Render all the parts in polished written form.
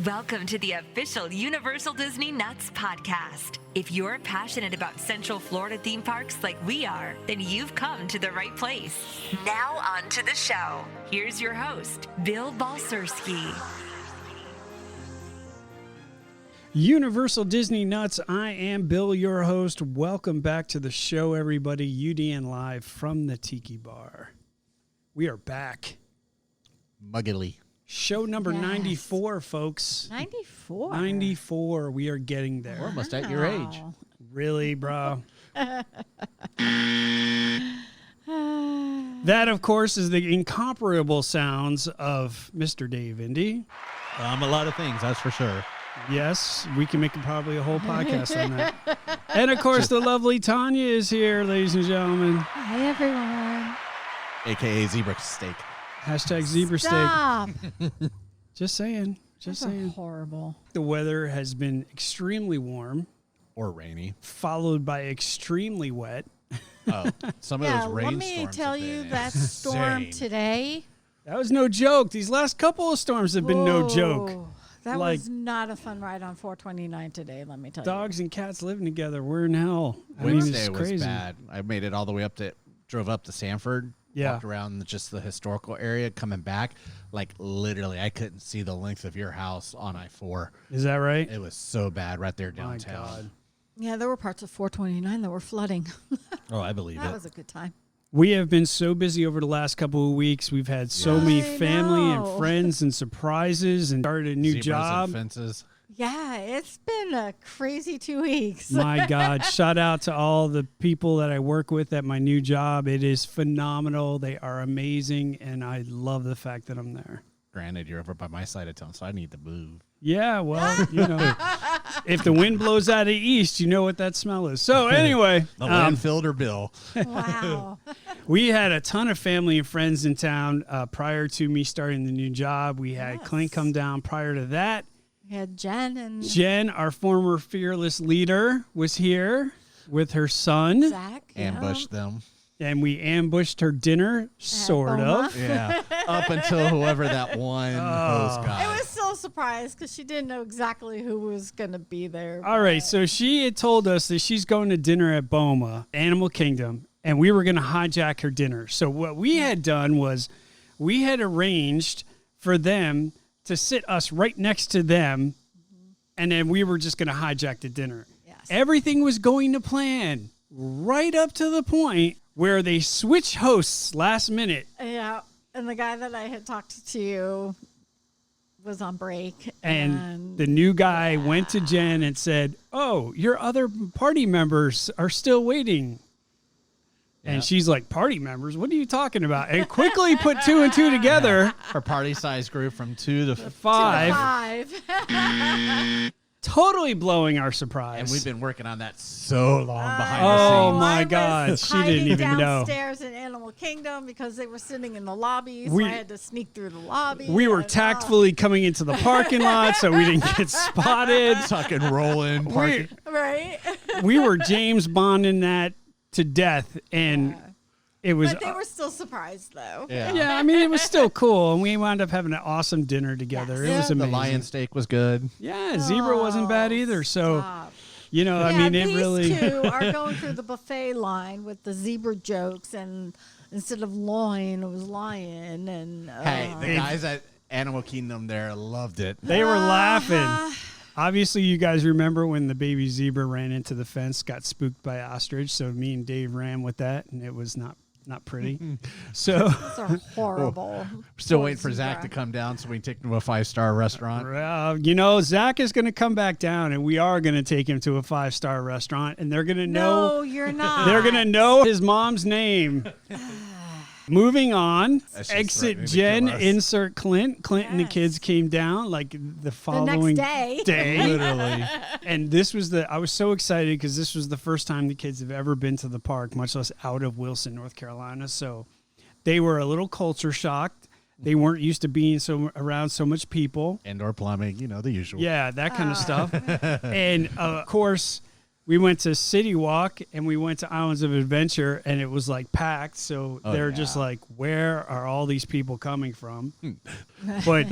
Welcome to the official Universal Disney Nuts podcast. If you're passionate about Central Florida theme parks like we are, then you've come to the right place. Now on to the show. Here's your host, Bill Balcerski. Universal Disney Nuts, I am Bill, your host. Welcome back to the show, everybody. UDN live from the Tiki Bar. We are back. Muggily. Show number 94, folks. 94? 94. We are getting there. We're almost at your age. Really, bro? That, of course, is the incomparable sounds of Mr. Dave Indy. A lot of things, that's for sure. Yes, we can make probably a whole podcast on that. And, of course, the lovely Tanya is here, ladies and gentlemen. Hi, everyone. AKA zebra steak. Hashtag zebra Stop. steak. Just saying. Just Those are saying. horrible. The weather has been extremely warm, Or rainy. followed by extremely wet. Oh, some of those rainstorms. Let me tell you that storm today. That was no joke. These last couple of storms have been no joke. That Like- was not a fun ride on 429 today, let me tell Dogs and cats living together. We're in hell. I mean, Wednesday it's was crazy. bad. I made it all the way up drove up to Sanford. Yeah. Walked around just the historical area, coming back. Like, literally, I couldn't see the length of your house on I-4. Is that right? It was so bad right there My downtown. God. you. Yeah, there were parts of 429 that were flooding. Oh, I believe That it. was a good time. We have been so busy over the last couple of weeks. We've had so Yeah. many I family know. and friends and surprises and started a new Zebras job. and fences. Yeah, it's been a crazy 2 weeks. My God, shout out to all the people that I work with at my new job. It is phenomenal. They are amazing, and I love the fact that I'm there. Granted, you're over by my side of town, so I need to move. Yeah, well, you know, if the wind blows out of the east, you know what that smell is. So anyway, The landfill or Bill. Wow. we had a ton of family and friends in town prior to me starting the new job. We had Yes. Clint come down prior to that. We had Jen and Jen, our former fearless leader, was here with her son, Zach. Ambushed them. and we ambushed her dinner, sort Boma. of. Yeah. Up until whoever that one host guy. I was still surprised because she didn't know exactly who was going to be there. All right, so she had told us that she's going to dinner at Boma, Animal Kingdom, and we were going to hijack her dinner. So what we had done was we had arranged for them to sit us right next to them, and then we were just going to hijack the dinner. Yes. Everything was going to plan right up to the point where they switch hosts last minute. Yeah, and the guy that I had talked to was on break. And the new guy went to Jen and said, "Oh, your other party members are still waiting." And Yeah. she's like, "Party members? What are you talking about?" And quickly put two and two together. Her party size grew from 2 to 5, five. totally blowing our surprise. And we've been working on that so long behind Oh, the scenes. my I was God, she didn't hiding even know. downstairs in Animal Kingdom because they were sitting in the lobby, so We- I had to sneak through the lobby. we were and, tactfully coming into the parking lot so we didn't get spotted. Tuck and rolling, parking. right? We were James Bonding that to death, and it was... But they were still surprised, though. Yeah, I mean, it was still cool, and we wound up having an awesome dinner together. Yes. It was The amazing. lion steak was good. Yeah, zebra wasn't bad either. So, Stop. you know, I Yeah, mean, it these really... two are going through the buffet line with the zebra jokes, and instead of loin, it was lion. And Hey, the guys at Animal Kingdom there loved it. They were laughing. Obviously, you guys remember when the baby zebra ran into the fence, got spooked by ostrich. So me and Dave ran with that, and it was not pretty. So, Those are horrible. Still Poor waiting for Zach to zebra. come down so we can take him to a 5-star restaurant. you know, Zach is going to come back down, and we are going to take him to a 5-star restaurant, and they're going to know... No, you're not. They're going to know his mom's name. Moving on, That's just exit threatening to Jen, kill us. insert Clint. Clint and the Yes. kids came down like the the following next day. Literally. And this was I was so excited because this was the first time the kids have ever been to the park, much less out of Wilson, North Carolina. So they were a little culture shocked. They weren't used to being around so much people. Indoor plumbing, the usual. Yeah, that kind of stuff. And of course, we went to City Walk and we went to Islands of Adventure, and it was like packed. So they're just like, where are all these people coming from? But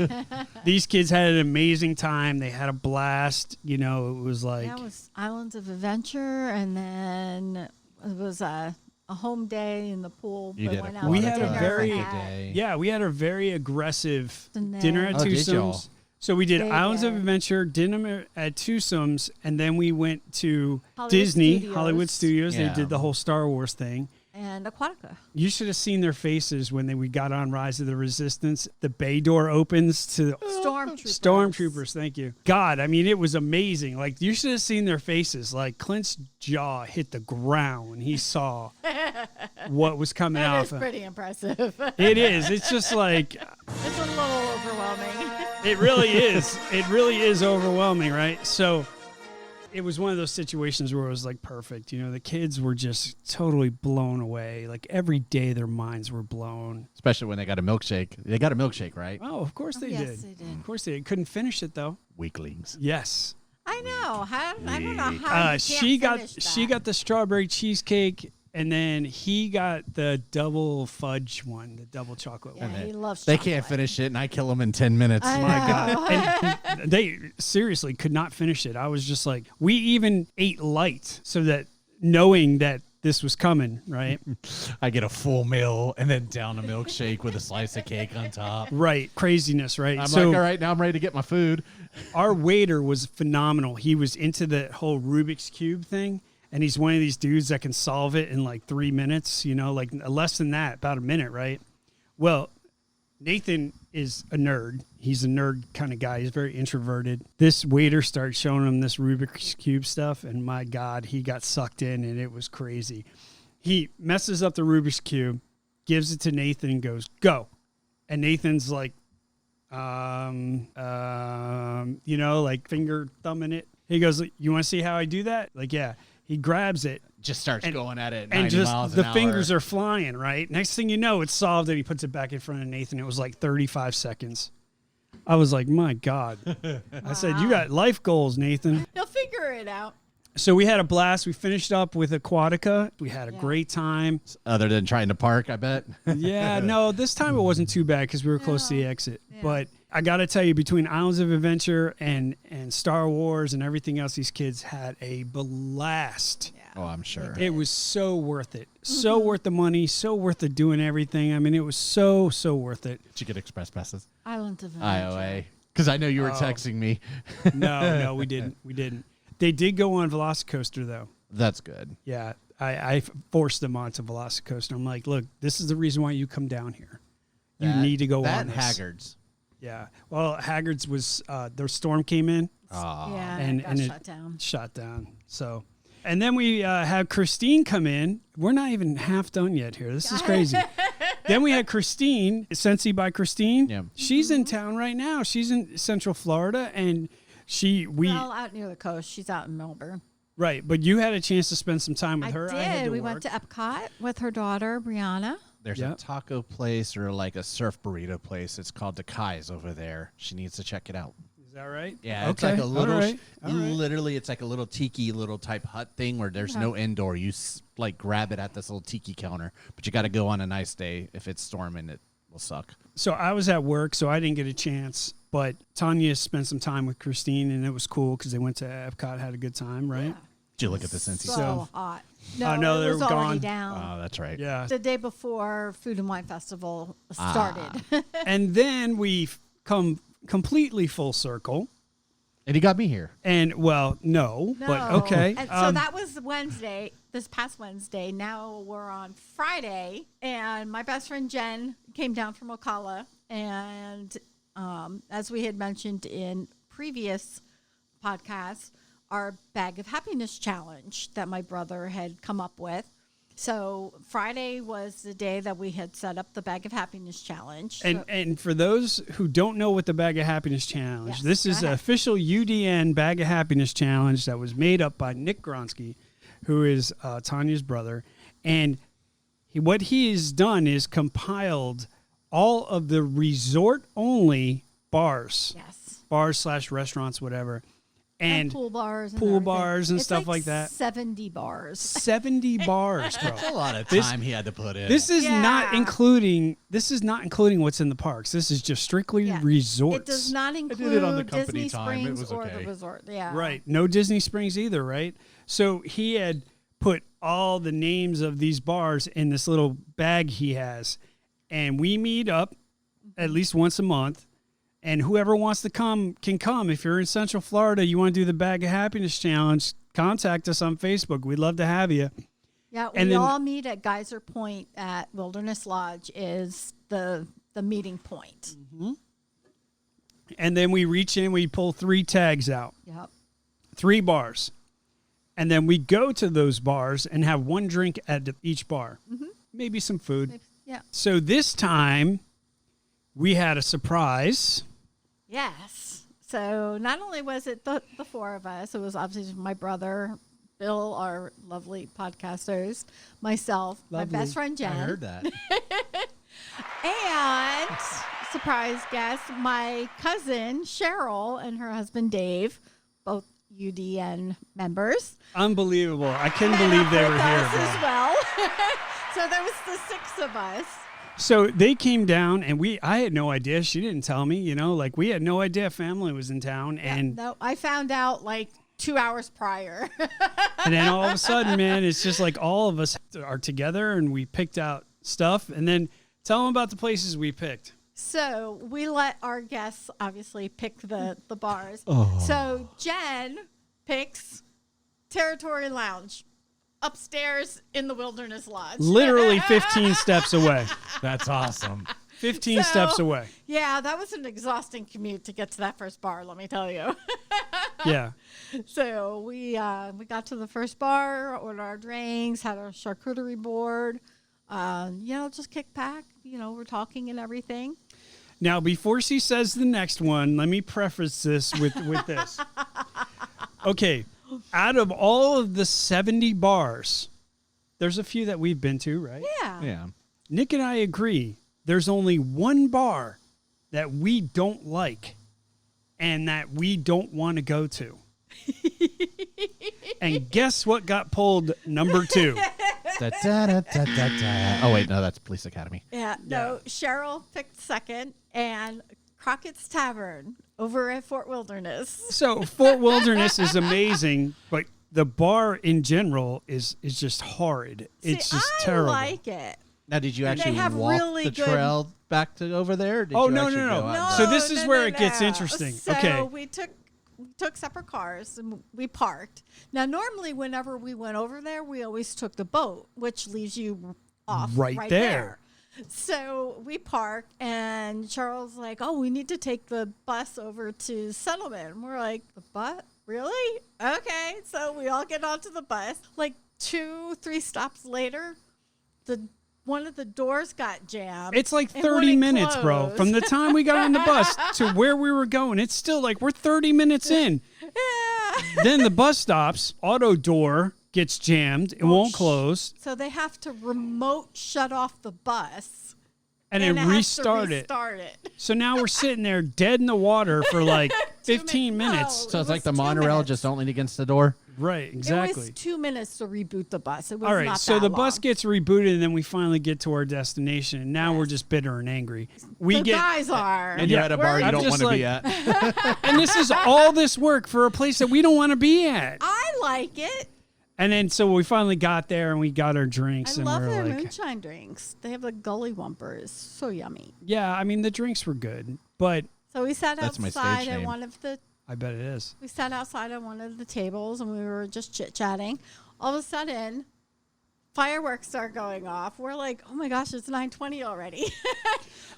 these kids had an amazing time. They had a blast. You know, it was like. That was Islands of Adventure, and then it was a home day in the pool. You did went a out we to had a dinner. very day. Yeah, we had a very aggressive And then- dinner at Oh, did y'all? Twosomes. So we did Stayed Islands of there. Adventure, dinner at Twosomes, and then we went to Hollywood Disney, Studios. Hollywood Studios. Yeah. They did the whole Star Wars thing. And Aquatica. You should have seen their faces when we got on Rise of the Resistance. The bay door opens to Stormtroopers. Thank you. God, I mean, it was amazing. Like, you should have seen their faces. Like, Clint's jaw hit the ground when he saw what was coming That off is him. pretty impressive. It is. It's just like, It's a little overwhelming. it really is. It really is overwhelming, right? So it was one of those situations where it was like perfect. You know, the kids were just totally blown away. Like every day their minds were blown. Especially when they got a milkshake. They got a milkshake, right? Oh, of course they yes, did. they did. Of course they did. Couldn't finish it though. Weaklings. Yes. I know. I don't know how you She can't got finish that. the strawberry cheesecake, and then he got the double fudge one, the double chocolate Yeah, one. he loves They chocolate. can't finish it, and I kill them in 10 minutes. I My know. God. And they seriously could not finish it. I was just like, we even ate light so that knowing that this was coming, right? I get a full meal and then down a milkshake with a slice of cake on top. Right. Craziness, right? I'm So like, all right, now I'm ready to get my food. our waiter was phenomenal. He was into the whole Rubik's Cube thing. And he's one of these dudes that can solve it in like 3 minutes, you know, like less than that, about a minute, right? Well, Nathan is a nerd. He's a nerd kind of guy. He's very introverted. This waiter started showing him this Rubik's Cube stuff, and my God, he got sucked in, and it was crazy. He messes up the Rubik's Cube, gives it to Nathan, and goes, go. And Nathan's like, you know, like finger thumbing it. He goes, you want to see how I do that? Like, yeah. He grabs it. Just starts And- going at it at And 90 just miles the an hour. fingers are flying, right? Next thing you know, it's solved, and he puts it back in front of Nathan. It was like 35 seconds. I was like, my God. I said, you got life goals, Nathan. He'll figure it out. So we had a blast. We finished up with Aquatica. We had a Yeah. great time. Other than trying to park, I bet. Yeah, no, this time it wasn't too bad because we were close to the exit. But I got to tell you, between Islands of Adventure and Star Wars and everything else, these kids had a blast. Oh, I'm sure. It was so worth it. So worth the money. So worth the doing everything. I mean, it was so worth it. Did you get express passes? Islands of Adventure. IOA. Because I know you were texting me. No, we didn't. We didn't. They did go on Velocicoaster, though. That's good. Yeah, I forced them onto Velocicoaster. I'm like, look, this is the reason why you come down here. You need to go that on this. Haggard's. Yeah. Well, Haggard's was their storm came in Yeah, and it got and shut down. shut down. So, and then we had Christine come in. We're not even half done yet here. This is crazy. Then we had Christine, Sensi by Christine. Yeah. She's in town right now. She's in Central Florida, and Well, out near the coast. She's out in Melbourne. right. But you had a chance to spend some time with I her. did. I had to We work. went to Epcot with her daughter, Brianna. There's Yep. a taco place or like a surf burrito place. It's called Takai's over there. She needs to check it out. Is that right? Yeah, it's Okay. like a little, All right. All right. literally, it's like a little tiki little type hut thing where there's no indoor. You like grab it at this little tiki counter, but you got to go on a nice day. If it's storming, it will suck. So I was at work, so I didn't get a chance. But Tanya spent some time with Christine, and it was cool because they went to Epcot, had a good time, right? Did you look at the Cincy? So hot. no, No, they it was were already gone. down. Oh, that's right. Yeah. The day before Food and Wine Festival started. And then we come completely full circle. And he got me here. And, well, no, but okay. And so that was Wednesday, this past Wednesday. Now we're on Friday, and my best friend Jen came down from Ocala, and as we had mentioned in previous podcasts, our Bag of Happiness Challenge that my brother had come up with. So Friday was the day that we had set up the Bag of Happiness Challenge. And for those who don't know what the Bag of Happiness Challenge, Yes, this go is an ahead. official UDN Bag of Happiness Challenge that was made up by Nick Gronsky, who is Tanya's brother. And what he has done is compiled all of the resort-only bars, yes. bars/restaurants, whatever, and pool bars, and pool everything. bars and It's stuff like that. 70 bars. 70 bars, bro. That's a lot of This- time he had to put in. This is not Yeah. including what's in the parks. This is just strictly Yeah. resorts. It does not did include it on the company Disney time. It Springs was or okay. the resort. Yeah. Right. No Disney Springs either, right? So he had put all the names of these bars in this little bag he has. And we meet up at least once a month. And whoever wants to come can come. If you're in Central Florida, you want to do the Bag of Happiness Challenge, contact us on Facebook. We'd love to have you. Yeah, And we then- all meet at Geyser Point at Wilderness Lodge is the meeting point. And then we reach in, we pull 3 tags out, Yep. 3 bars. And then we go to those bars and have 1 drink at each bar. Maybe some food. Yeah. So this time we had a surprise. Yes. So not only was it the 4 of us, it was obviously my brother, Bill, our lovely podcast host, myself, Lovely. my best friend Jen, I heard that. and surprise guest, my cousin Cheryl and her husband Dave, both UDN members. Unbelievable. I couldn't met believe up they with were here, us bro. as well. So there was the 6 of us. So they came down and I had no idea. She didn't tell me, like we had no idea family was in town. And No, I found out like 2 hours prior. and then all of a sudden, man, it's just like all of us are together and we picked out stuff. And then tell them about the places we picked. So we let our guests obviously pick the bars. So Jen picks Territory Lounge upstairs in the Wilderness Lodge. Literally 15 steps away. That's awesome. 15 So- steps away. Yeah, that was an exhausting commute to get to that first bar, let me tell you. Yeah. So we got to the first bar, ordered our drinks, had our charcuterie board, just kick back. We're talking and everything. Now, before she says the next one, let me preface this with this. Okay. Out of all of the 70 bars, there's a few that we've been to, right? Yeah. Yeah. Nick and I agree. There's only one bar that we don't like and that we don't want to go to. And guess what got pulled number 2? Oh, wait, no, that's Police Academy. Yeah. No, Cheryl picked second, and Crockett's Tavern over at Fort Wilderness. So Fort Wilderness is amazing, but the bar in general is just horrid. It's See, just I terrible. like it. Now, did you And they actually have walk really the good- trail back to over there? Or did Oh, you no, actually no, go no. out No. and- So this is where it gets interesting. So Okay. we took separate cars and we parked. Now, normally, whenever we went over there, we always took the boat, which leaves you off Right right there. there. So we parked, and Charles like, "Oh, we need to take the bus over to Settlement." And we're like, "The bus? Really? Okay." So we all get onto the bus. Like 2-3 stops later, one of the doors got jammed. It's like and 30 wouldn't minutes, bro. close. From the time we got on the bus to where we were going, it's still like we're 30 minutes in. Yeah. Then the bus stops, auto door gets jammed, it won't close, So they have to remote shut off the bus and it then has to restart it. restart it. So now we're sitting there dead in the water for like 15 min- minutes. no. So It it's like was the 2 monorail minutes. just don't lean against the door? Right, It exactly. was 2 minutes to reboot the bus. It was All right, not so that the bus long. gets rebooted, and then we finally get to our destination. And now we're just bitter and angry. We the get, guys are. And you're Yeah, at a we're- bar you I'm don't just want to like- be at. and this is all this work for a place that we don't want to be at. I like it. And then so we finally got there and we got our I drinks, and love we their were like, moonshine drinks. They have the Gully Wumper. It's so yummy. yeah, I mean the drinks were good, but So we sat That's my outside stage at name. one of the I bet it is. We sat outside on one of the tables and we were just chit chatting. All of a sudden, fireworks start going off. We're like, oh my gosh, it's 9:20 already.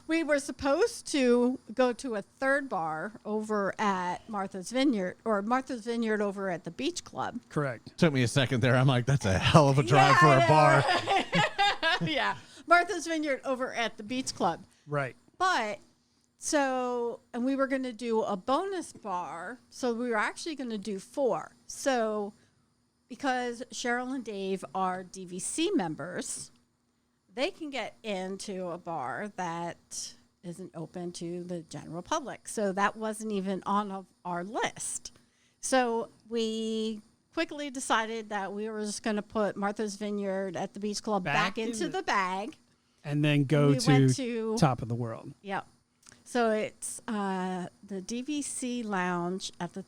We were supposed to go to a third bar over at Martha's Vineyard over at the Beach Club. Correct. Took me a second there. I'm like, that's a hell of a drive for a bar. Yeah, Martha's Vineyard over at the Beach Club. Right. But and we were going to do a bonus bar. So we were actually going to do 4. So because Cheryl and Dave are DVC members, they can get into a bar that isn't open to the general public. So that wasn't even on our list. So we quickly decided that we were just going to put Martha's Vineyard at the Beach Club back into the bag. And then go We went to Top of the World. Yep. So it's the DVC Lounge at the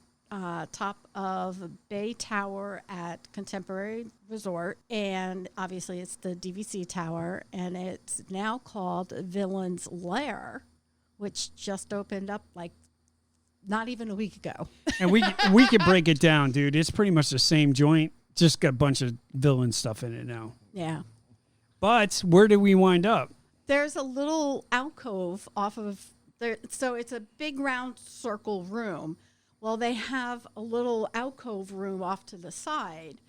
top of Bay Tower at Contemporary Resort. And obviously it's the DVC Tower. And it's now called Villain's Lair, which just opened up like not even a week ago. And we could break it down, dude. It's pretty much the same joint, just got a bunch of villain stuff in it now. Yeah. But where did we wind up? There's a little alcove off of there. So it's a big round circle room. Well, they have a little alcove room off to the side.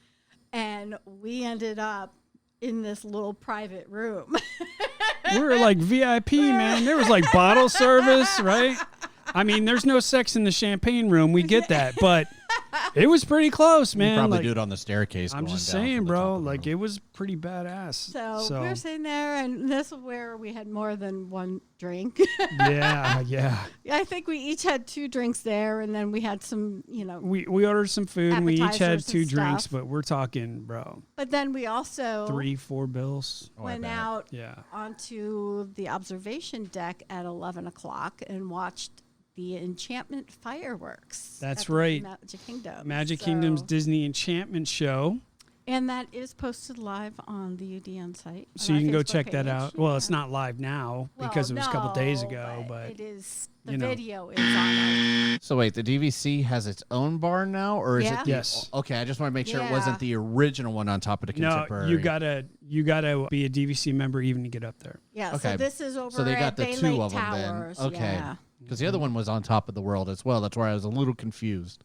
And we ended up in this little private room. We were like VIP, man. There was like bottle service, right? I mean, there's no sex in the champagne room. We get that, but it was pretty close, man. You probably like, do it on the staircase. I'm going just down saying, from the bro. top of the Like room. it was pretty badass. So we were sitting there, and this is where we had more than one drink. yeah. I think we each had 2 drinks there, and then we had some, We ordered some food, and we each had appetizers 2 and drinks, stuff. but we're talking, bro, But then we also 3-4 bills. Oh, I went bet. out Yeah. onto the observation deck at 11 o'clock and watched the enchantment fireworks. That's at the right. Magic Kingdom. Magic So- Kingdom's Disney Enchantment Show. And that is posted live on the UDN site. So on you our can go Facebook check that page. out. Well, it's Yeah. not live now Well, because it was a couple days no, ago, but it is. The you know. video is on it. So wait, the DVC has its own bar now, or is Yeah. it? The, Yes. Okay, I just want to make sure it Yeah. wasn't the original one on top of the no, contemporary. you gotta be a DVC member even to get up there. Yeah. Okay. So this is over So they got at the Bay 2 Lake of them Towers. then. Okay. Yeah. Because the other one was on top of the world as well. That's where I was a little confused.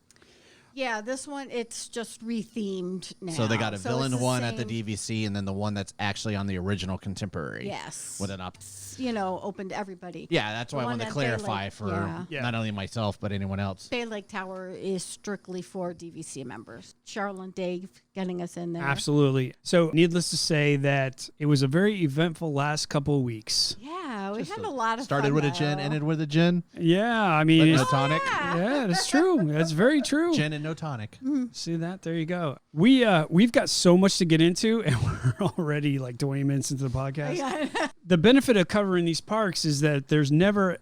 Yeah, this one, it's just rethemed now. So they got a So villain it's the one at the same- DVC, and then the one that's actually on the original contemporary. Yes. With an up. Open to everybody. Yeah, that's why I The one wanted to at Bay clarify Lake, for yeah. not only myself but anyone else. Bay Lake Tower is strictly for DVC members. Charlotte and Dave getting us in there. Absolutely. So, needless to say that it was a very eventful last couple of weeks. Yeah, we had a lot of Started fun, with a gin, though. ended with a gin. Yeah, I But mean, no it's- tonic. yeah, that's true. That's very true. Gin and no tonic. See that? There you go. We've got so much to get into, and we're already like 20 minutes into the podcast. Yeah. The benefit of covering these parks is that there's never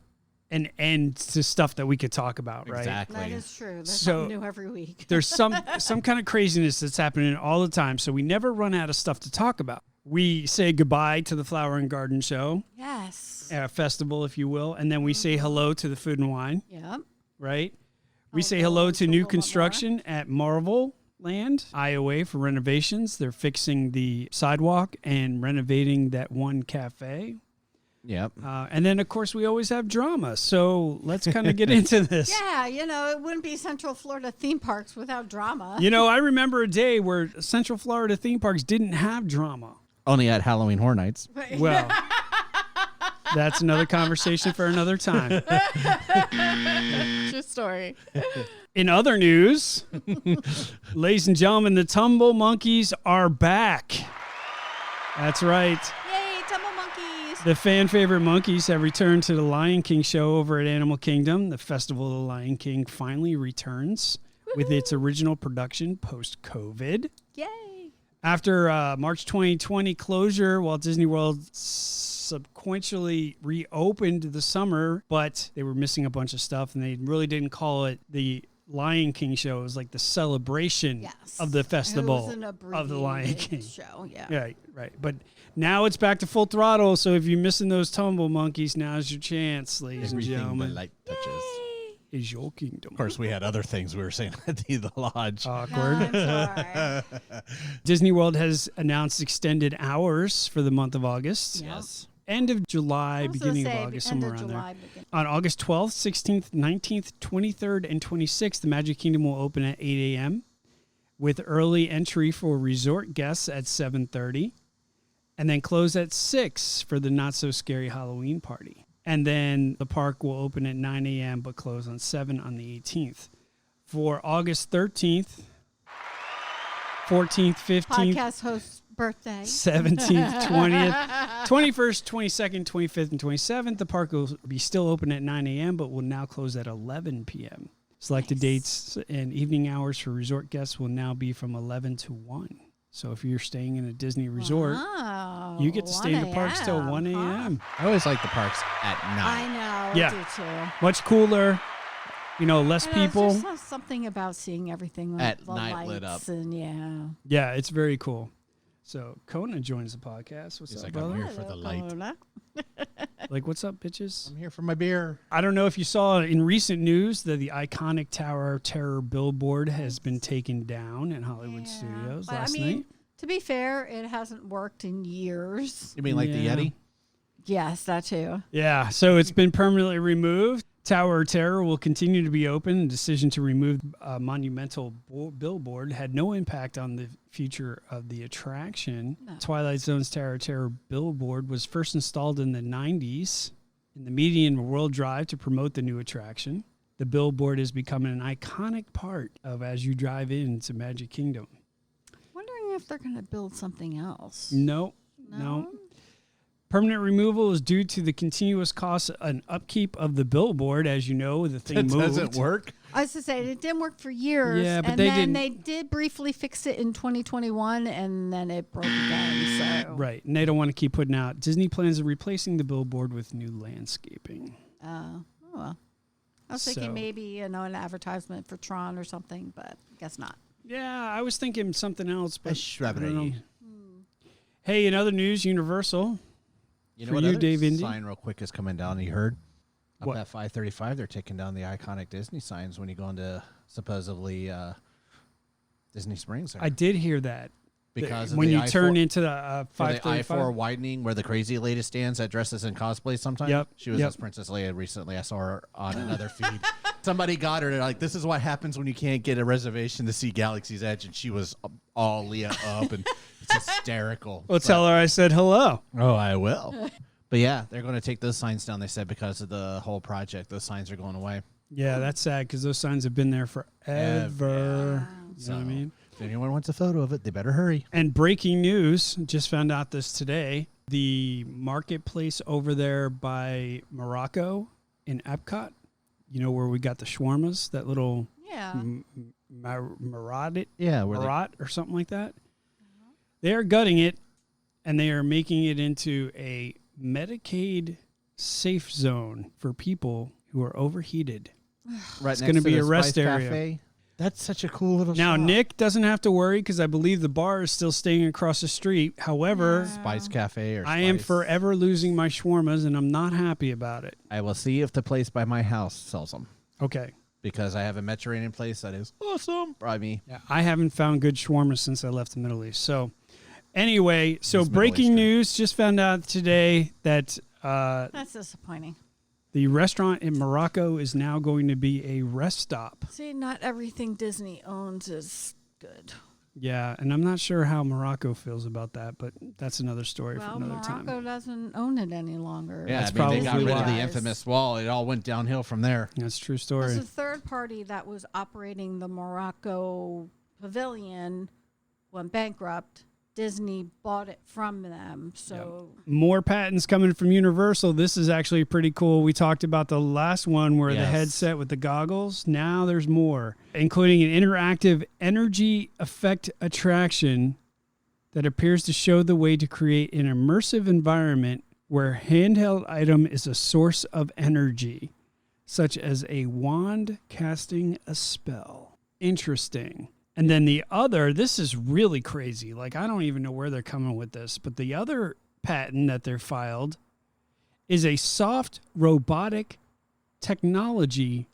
an end to stuff that we could talk about, right? Exactly. That is true. There's So- something new every week. There's some kind of craziness that's happening all the time, so we never run out of stuff to talk about. We say goodbye to the Flower and Garden Show, Yes. festival, if you will, and then we say hello to the Food and Wine, Yep. right? We say Hello hello to to new Wilmot construction at Marvel Land, Iowa, for renovations. They're fixing the sidewalk and renovating that one cafe. Yep. And then, of course, we always have drama. So let's kind of get into this. Yeah, it wouldn't be Central Florida theme parks without drama. I remember a day where Central Florida theme parks didn't have drama. Only at Halloween Horror Nights. Well, that's another conversation for another time. True story. In other news, ladies and gentlemen, the Tumble Monkeys are back. That's right. Yay, Tumble Monkeys. The fan favorite monkeys have returned to the Lion King show over at Animal Kingdom. The Festival of the Lion King finally returns with its original production post-COVID. Yay. After March 2020 closure, Walt Disney World subsequently reopened the summer, but they were missing a bunch of stuff, and they really didn't call it the Lion King show. It was like the celebration Yes. of the festival It was an of the Lion abbreviated King. show. Yeah. Right. But now it's back to full throttle, so if you're missing those Tumble Monkeys, now's your chance, ladies and Everything the gentlemen. light touches. Is your kingdom. Of course, we had other things we were saying at the lodge. Awkward. I'm sorry. Disney World has announced extended hours for the month of August. Yes. End of July, I was beginning gonna of say, August, end somewhere of around July, there. begin- On August 12th, 16th, 19th, 23rd, and 26th, the Magic Kingdom will open at 8 a.m. with early entry for resort guests at 7:30, and then close at 6 for the not-so-scary Halloween party. And then the park will open at 9 a.m. but close on 7 on the 18th. For August 13th, 14th, 15th, Podcast host's birthday. 17th, 20th, 21st, 22nd, 25th, and 27th. The park will be still open at 9 a.m., but will now close at 11 p.m. Selected dates and evening hours for resort guests will now be from 11 to 1. So if you're staying in a Disney resort, you get to stay in the parks till 1 a.m. I always like the parks at night. I know. Yeah. I do too. Much cooler, less people. There's something about seeing everything with At the night lights lit up. and Yeah, it's very cool. So Kona joins the podcast. What's He's up, like, brother? I'm here for the light. Kona. Like, what's up, bitches? I'm here for my beer. I don't know if you saw in recent news that the iconic Tower of Terror billboard has been taken down in Hollywood Studios But, last I mean, night. to be fair, it hasn't worked in years. You mean like the Yeah. Yeti? Yes, that too. Yeah, so it's been permanently removed. Tower of Terror will continue to be open. The decision to remove a monumental billboard had no impact on the future of the attraction. No. Twilight Zone's Tower of Terror billboard was first installed in the 90s in the Median World Drive to promote the new attraction. The billboard is becoming an iconic part of as you drive into Magic Kingdom. Wondering if they're going to build something else. No. Permanent removal is due to the continuous cost and upkeep of the billboard. As you know, the thing moved. Doesn't work. I was to say it didn't work for years. Yeah, but and they then didn't- they did briefly fix it in 2021, and then it broke again. So Right, and they don't want to keep putting out. Disney plans on replacing the billboard with new landscaping. oh well. I was thinking So- maybe an advertisement for Tron or something, but guess not. Yeah, I was thinking something else, but I don't know. shrubbery. Hey, in other news, Universal. You know For what you, other Dave Indy? sign real quick is coming down? You heard? What? Up at 535, they're taking down the iconic Disney signs when you go into supposedly Disney Springs. There. I did hear that. Because of when the you I-4 turn into the for the 535. I-4 widening where the crazy lady stands that dresses in cosplay sometimes. Yep, She was yep. as Princess Leia recently. I saw her on another feed. Somebody got her. They're like, this is what happens when you can't get a reservation to see Galaxy's Edge. And she was all Leia up and it's hysterical. Well, tell her I said hello. Oh, I will. But yeah, they're going to take those signs down, they said, because of the whole project. Those signs are going away. Yeah, that's sad because those signs have been there forever. You So know what I mean? if anyone wants a photo of it, they better hurry. And breaking news, just found out this today. The marketplace over there by Morocco in Epcot, where we got the shawarmas, that little Yeah. Marat Yeah, where Marat or something like that. They are gutting it, and they are making it into a Medicaid safe zone for people who are overheated. right it's next gonna to be the a rest Spice area. Cafe. That's such a cool little Now, shop. Nick doesn't have to worry because I believe the bar is still staying across the street. However, Spice Cafe or I am Spice. forever losing my shawarmas, and I'm not happy about it. I will see if the place by my house sells them Okay. because I have a Mediterranean place that is awesome. By me. Yeah, I haven't found good shawarma since I left the Middle East. So, anyway, so It's Middle breaking Eastern. news, just found out today that That's disappointing. the restaurant in Morocco is now going to be a rest stop. See, not everything Disney owns is good. Yeah, and I'm not sure how Morocco feels about that, but that's another story for Well, another Morocco time. doesn't own it any longer. Yeah, That's I mean, they got probably rid of the why. infamous wall. It all went downhill from there. That's a true There's story. a third party that was operating the Morocco pavilion went bankrupt. Disney bought it from them. So More patents coming from Universal. This is actually pretty cool. We talked about the last one where the Yes. headset with the goggles. Now there's more, including an interactive energy effect attraction that appears to show the way to create an immersive environment where handheld item is a source of energy, such as a wand casting a spell. Interesting. And then the other, this is really crazy. Like, I don't even know where they're coming with this, but the other patent that they're filed is a soft robotic technology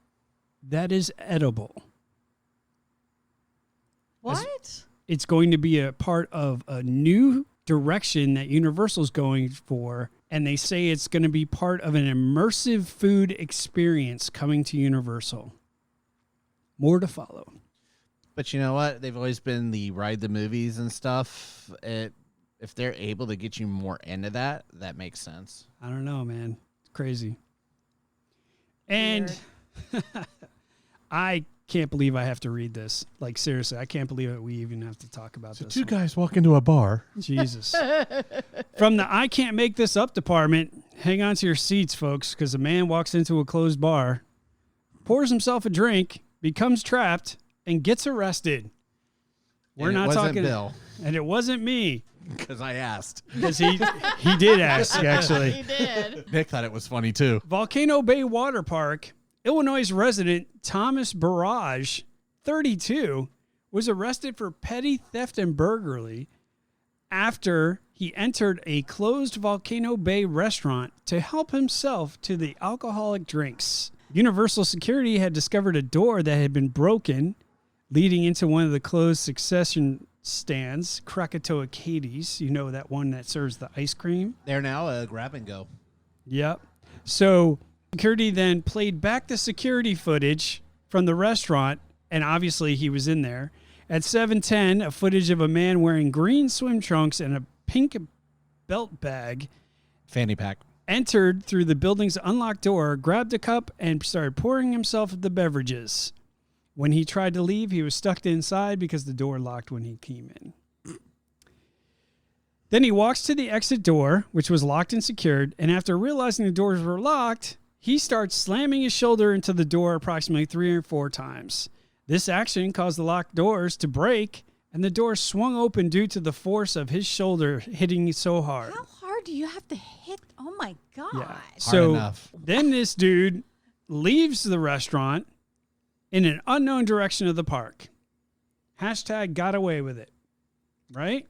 that is edible. what? It's going to be a part of a new direction that Universal's going for, and they say it's going to be part of an immersive food experience coming to Universal. More to follow. But you know what? They've always been the ride the movies and stuff. If they're able to get you more into that, that makes sense. I don't know, man. Crazy. And I can't believe I have to read this. Like, seriously, I can't believe that we even have to talk about this. one. guys walk into a bar. Jesus. From the I can't make this up department, hang on to your seats, folks, because a man walks into a closed bar, pours himself a drink becomes trapped and gets arrested. We're not talking Bill. And it wasn't me. Because I asked. Because he did ask, actually. He did. Nick thought it was funny, too. Volcano Bay Water Park, Illinois resident Thomas Barrage, 32, was arrested for petty theft and burglary after he entered a closed Volcano Bay restaurant to help himself to the alcoholic drinks. Universal Security had discovered a door that had been broken, leading into one of the closed succession stands, Krakatoa Katie's. You know, that one that serves the ice cream? They're now a grab and go. Yep. So security then played back the security footage from the restaurant, and obviously he was in there. At 7:10, a footage of a man wearing green swim trunks and a pink belt bag Fanny pack. entered through the building's unlocked door, grabbed a cup, and started pouring himself the beverages. When he tried to leave, he was stuck inside because the door locked when he came in. Then he walks to the exit door, which was locked and secured, and after realizing the doors were locked, he starts slamming his shoulder into the door approximately 3 or 4 times. This action caused the locked doors to break, and the door swung open due to the force of his shoulder hitting so hard. How hard do you have to hit? Oh, my God. Yeah. So enough. then this dude leaves the restaurant in an unknown direction of the park. Hashtag got away with it. Right?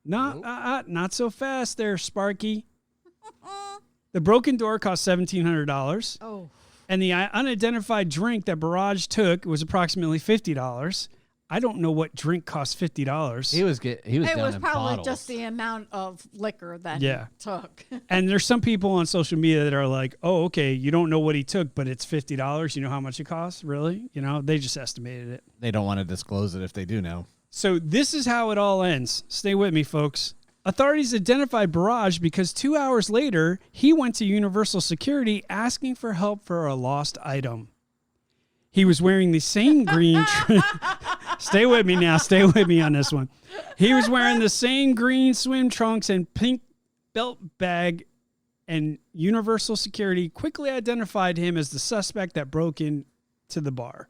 Not so fast there, Sparky. The broken door cost $1,700. Oh. And the unidentified drink that Barrage took was approximately $50. I don't know what drink costs $50. He was It down was in probably bottles. just the amount of liquor that Yeah. he took. And there's some people on social media that are like, oh, okay, you don't know what he took, but it's $50. You know how much it costs? Really? You know, they just estimated it. They don't want to disclose it if they do know. So this is how it all ends. Stay with me, folks. Authorities identified Barrage because 2 hours later, he went to Universal Security asking for help for a lost item. He was wearing the same green... Stay with me now. Stay with me on this one. He was wearing the same green swim trunks and pink belt bag, and Universal Security quickly identified him as the suspect that broke into the bar.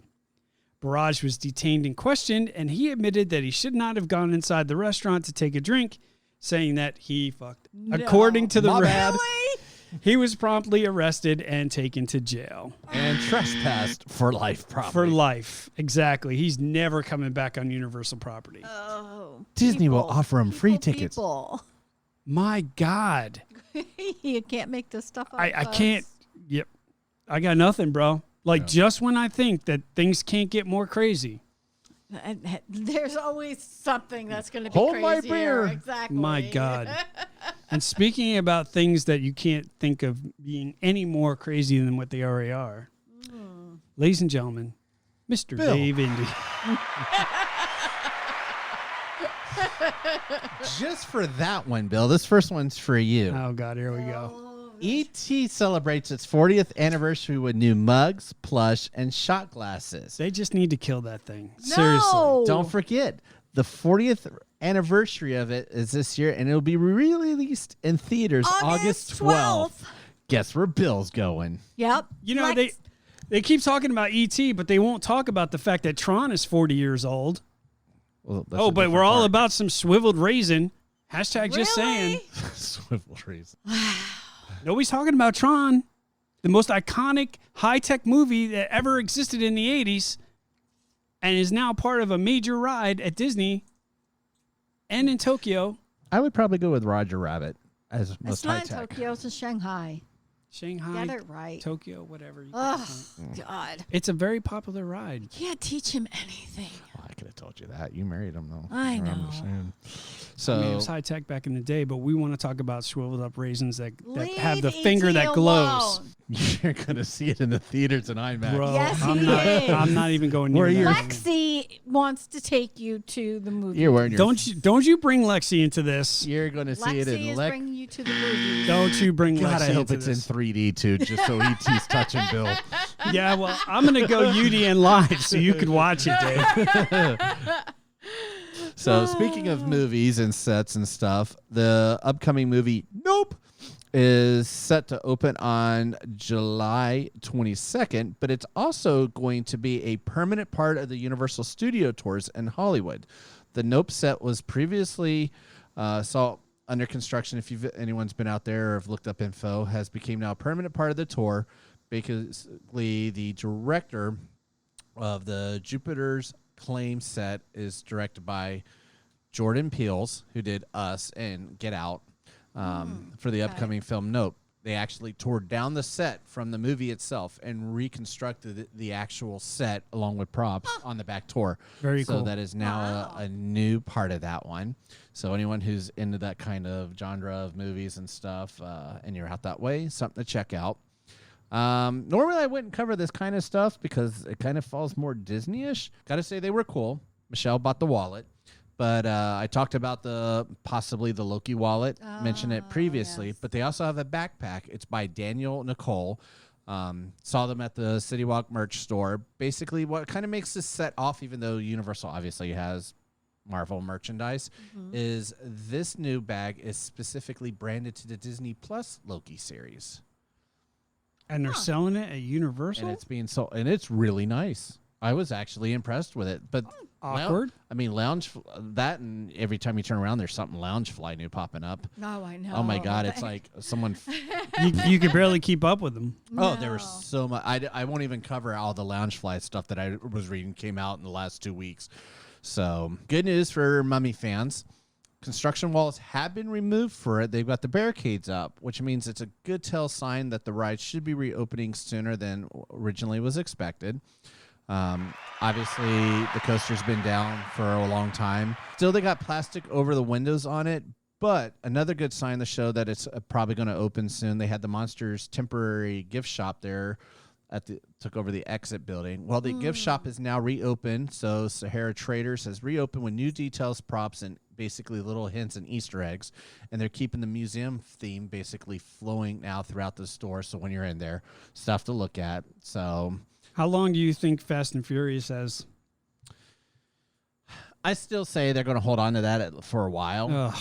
Barrage was detained and questioned, and he admitted that he should not have gone inside the restaurant to take a drink, saying that he fucked. No. According to the My bad. Really? he was promptly arrested and taken to jail. And trespassed for life, probably. For life. Exactly. He's never coming back on Universal property. Oh. Disney will people. offer him free tickets. People. My God. You can't make this stuff up. I can't. Yep. I got nothing, bro. Like, just when I think that things can't get more crazy. And there's always something that's going to be Hold crazier. my beer. Exactly. My God. And speaking about things that you can't think of being any more crazy than what they already are, ladies and gentlemen, Mr. Bill. Dave Indy. Just for that one, Bill. This first one's for you. Oh, God, here we go. E.T. celebrates its 40th anniversary with new mugs, plush, and shot glasses. They just need to kill that thing. No. Seriously. Don't forget, the 40th anniversary of it is this year, and it'll be re-released in theaters August 12th. Guess where Bill's going? Yep. You know, they keep talking about E.T., but they won't talk about the fact that Tron is 40 years old. Well, that's Oh, a but we're different all part. about some swiveled raisin. Hashtag just saying. Swivel trees. Nobody's talking about Tron, the most iconic high-tech movie that ever existed in the 80s and is now part of a major ride at Disney and in Tokyo. I would probably go with Roger Rabbit as It's most not high in tech. Tokyo. It's in Shanghai. Shanghai, Get it right. Tokyo, whatever. You Oh, call it. God. It's a very popular ride. You can't teach him anything. Well, I could have told you that. You married him, though. I I'm know. just saying. I So mean, it was high-tech back in the day, but we want to talk about shriveled up raisins that have the Leave finger E.T. that glows. alone. you're going to see it in the theaters in IMAX. Bro, Yes, I'm he not, is. I'm not even going Where near you're- that. Lexi wants to take you to the movie. You're wearing your. Don't you bring Lexi into this. You're going to see it Lexi in is bringing you to the movie. Don't you bring God, Lexi I hope into it's this. in 3D too, just so ET's touching Bill. Yeah, well, I'm going to go UDN live so you could watch it, Dave. So speaking of movies and sets and stuff, the upcoming movie Nope is set to open on July 22nd, but it's also going to be a permanent part of the Universal Studio Tours in Hollywood. The Nope set was previously under construction. If anyone's been out there or have looked up info, has become now a permanent part of the tour. Basically, the director of the Jupiter's Claim set is directed by Jordan Peele, who did Us and Get Out. For the upcoming film Nope. They actually tore down the set from the movie itself and reconstructed the actual set along with props on the back tour. Very so cool. that is now a new part of that one. So anyone who's into that kind of genre of movies and stuff, and you're out that way, something to check out. Normally I wouldn't cover this kind of stuff because it kind of falls more Disney-ish. Gotta say they were cool. Michelle bought the wallet. But I talked about possibly the Loki wallet, mentioned it previously, but they also have a backpack. It's by Daniel Nicole. Saw them at the City Walk merch store. Basically, what kind of makes this set off, even though Universal obviously has Marvel merchandise, is this new bag is specifically branded to the Disney Plus Loki series. And they're selling it at Universal? And it's being sold, and it's really nice. I was actually impressed with it, but awkward. Lounge that, and every time you turn around, there's something Loungefly new popping up. Oh, I know. Oh my God, it's like someone. You could barely keep up with them. Oh, there was so much. I won't even cover all the Loungefly stuff that I was reading came out in the last 2 weeks. So good news for Mummy fans. Construction walls have been removed for it. They've got the barricades up, which means it's a good tell sign that the ride should be reopening sooner than originally was expected. Obviously, the coaster's been down for a long time. Still, they got plastic over the windows on it, but another good sign to show that it's probably going to open soon. They had the Monsters temporary gift shop there took over the exit building. Well, the gift shop is now reopened, so Sahara Traders has reopened with new details, props, and basically little hints and Easter eggs, and they're keeping the museum theme basically flowing now throughout the store, so when you're in there, stuff to look at. So how long do you think Fast and Furious has? I still say they're going to hold on to that for a while. Ugh.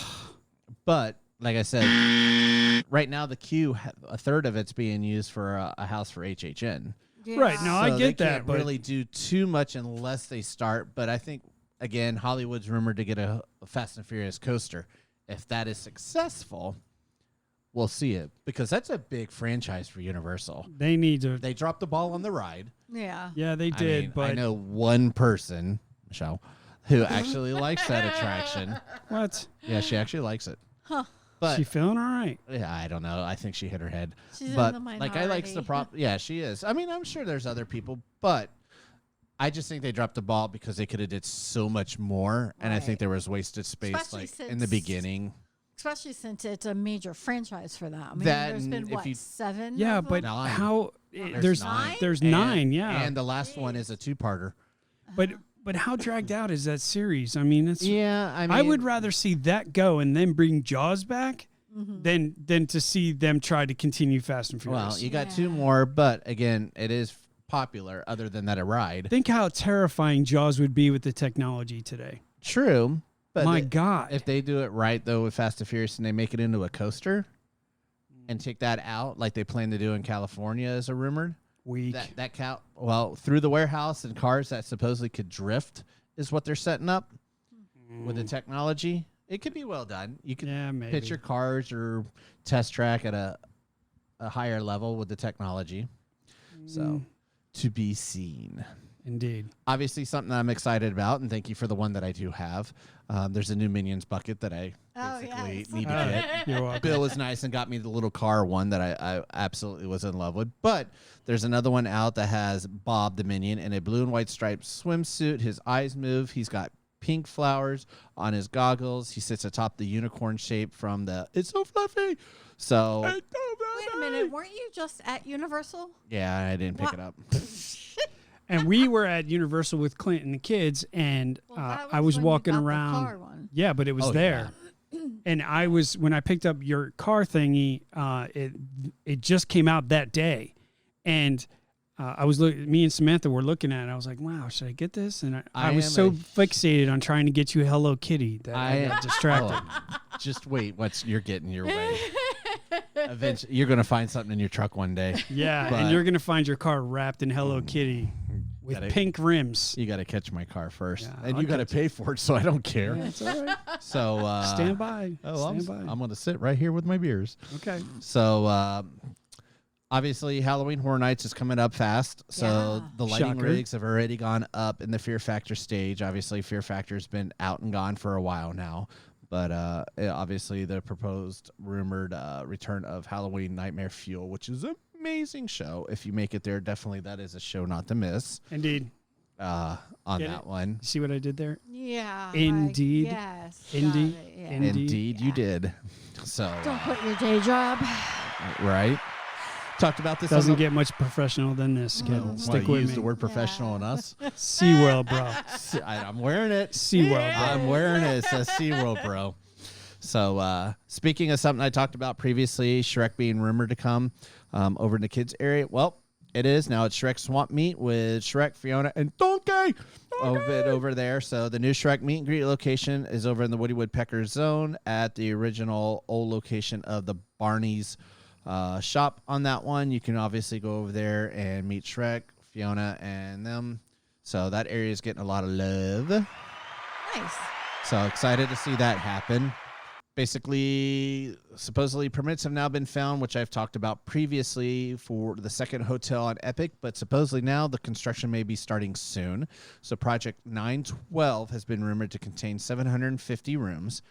But like I said, right now the queue, a third of it's being used for a house for HHN. Yeah. Right. No, I So get they that. can't But really do too much unless they start. But I think, again, Hollywood's rumored to get a Fast and Furious coaster. If that is successful, we'll see it. Because that's a big franchise for Universal. they need to. They dropped the ball on the ride. Yeah. Yeah, they did. I but know one person, Michelle, who actually likes that attraction. what? Yeah, she actually likes it. Huh. But She feeling all right? yeah, I don't know. I think she hit her head. She's but in the like, I likes the minority. prop. Yeah, she is. I mean, I'm sure there's other people, but I just think they dropped the ball because they could have did so much more, and I think Right. there was wasted space, Especially like in since- the beginning. Especially since it's a major franchise for them. I mean, That there's and been, if what, you- 7? Yeah, of but them? Nine. how? There's There's nine. there's And- 9. Yeah, and the last one is a two-parter. but how dragged out is that series? I mean, it's. Yeah, I mean, I would rather see that go and then bring Jaws back than to see them try to continue Fast and Furious. Well, you got 2 more, but again, it is popular. Other than that, a ride. Think how terrifying Jaws would be with the technology today. True, but My God. if they do it right though with Fast and Furious and they make it into a coaster and take that out like they plan to do in California, as a rumored. Weak. Through the warehouse and cars that supposedly could drift is what they're setting up with the technology. It could be well done. You could Yeah, maybe. pitch your cars or test track at a higher level with the technology. So to be seen. Indeed. Obviously, something I'm excited about, and thank you for the one that I do have. There's a new Minions bucket that I Oh, basically yes. need to Uh, get. you're welcome. Bill was nice and got me the little car one that I absolutely was in love with. But there's another one out that has Bob the Minion in a blue and white striped swimsuit. His eyes move. He's got pink flowers on his goggles. He sits atop the unicorn shape from the It's So Fluffy. So, Wait a minute. Weren't you just at Universal? yeah, I didn't pick it up. And we were at Universal with Clint and the kids, and Well, that I was when you walking got the around. car one. Yeah, but it was Oh, there. And when I picked up your car thingy, it just came out that day, and me and Samantha were looking at it. I was like, "Wow, should I get this?" And I was am so a- fixated on trying to get you Hello Kitty that I got distracted. Just wait, you're getting your way. Eventually, you're going to find something in your truck one day. Yeah, But- and you're gonna find your car wrapped in Hello Kitty with Gotta- pink rims. You got to catch my car first, Yeah, and I'll you got to catch pay for it, so I don't care. That's all right. So Stand by. Oh, Stand by. I'm going to sit right here with my beers. Okay. So obviously, Halloween Horror Nights is coming up fast. So Yeah. the lighting Shocker. rigs have already gone up in the Fear Factor stage. Obviously, Fear Factor's been out and gone for a while now. But obviously, the proposed rumored return of Halloween Nightmare Fuel, which is an amazing show. If you make it there, definitely that is a show not to miss Indeed. on Get that it? one. See what I did there? Yeah. Indeed. Yes. Indeed. got it, yeah. Indeed. Indeed, you did. So, Don't quit your day job. right? Talked about this. Doesn't on the, get much professional than this, kid. What, Stick you with use me. the word professional on us. SeaWorld, bro. I'm wearing it. SeaWorld, bro. I'm wearing it. It says SeaWorld, bro. So, speaking of something I talked about previously, Shrek being rumored to come over in the kids' area. Well, it is. Now it's Shrek Swamp Meet with Shrek, Fiona, and Donkey over there. So the new Shrek meet and greet location is over in the Woody Woodpecker Zone at the original old location of the Barney's shop on that one. You can obviously go over there and meet Shrek, Fiona, and them. So that area is getting a lot of love. Nice. So excited to see that happen. Basically, supposedly permits have now been found, which I've talked about previously for the second hotel on Epic, but supposedly now the construction may be starting soon. So Project 912 has been rumored to contain 750 rooms.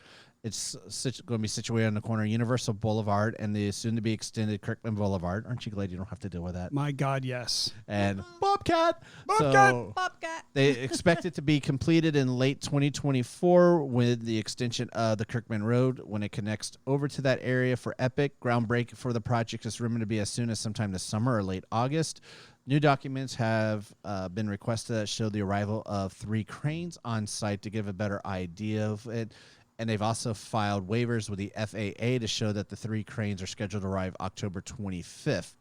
It's going to be situated on the corner of Universal Boulevard and the soon-to-be extended Kirkman Boulevard. Aren't you glad you don't have to deal with that? My God, yes. And Bobcat. Bobcat! So Bobcat. they expect it to be completed in late 2024 with the extension of the Kirkman Road when it connects over to that area for Epic. Groundbreak for the project is rumored to be as soon as sometime this summer or late August. New documents have been requested that show the arrival of 3 cranes on site to give a better idea of it. And they've also filed waivers with the FAA to show that the 3 cranes are scheduled to arrive October 25th.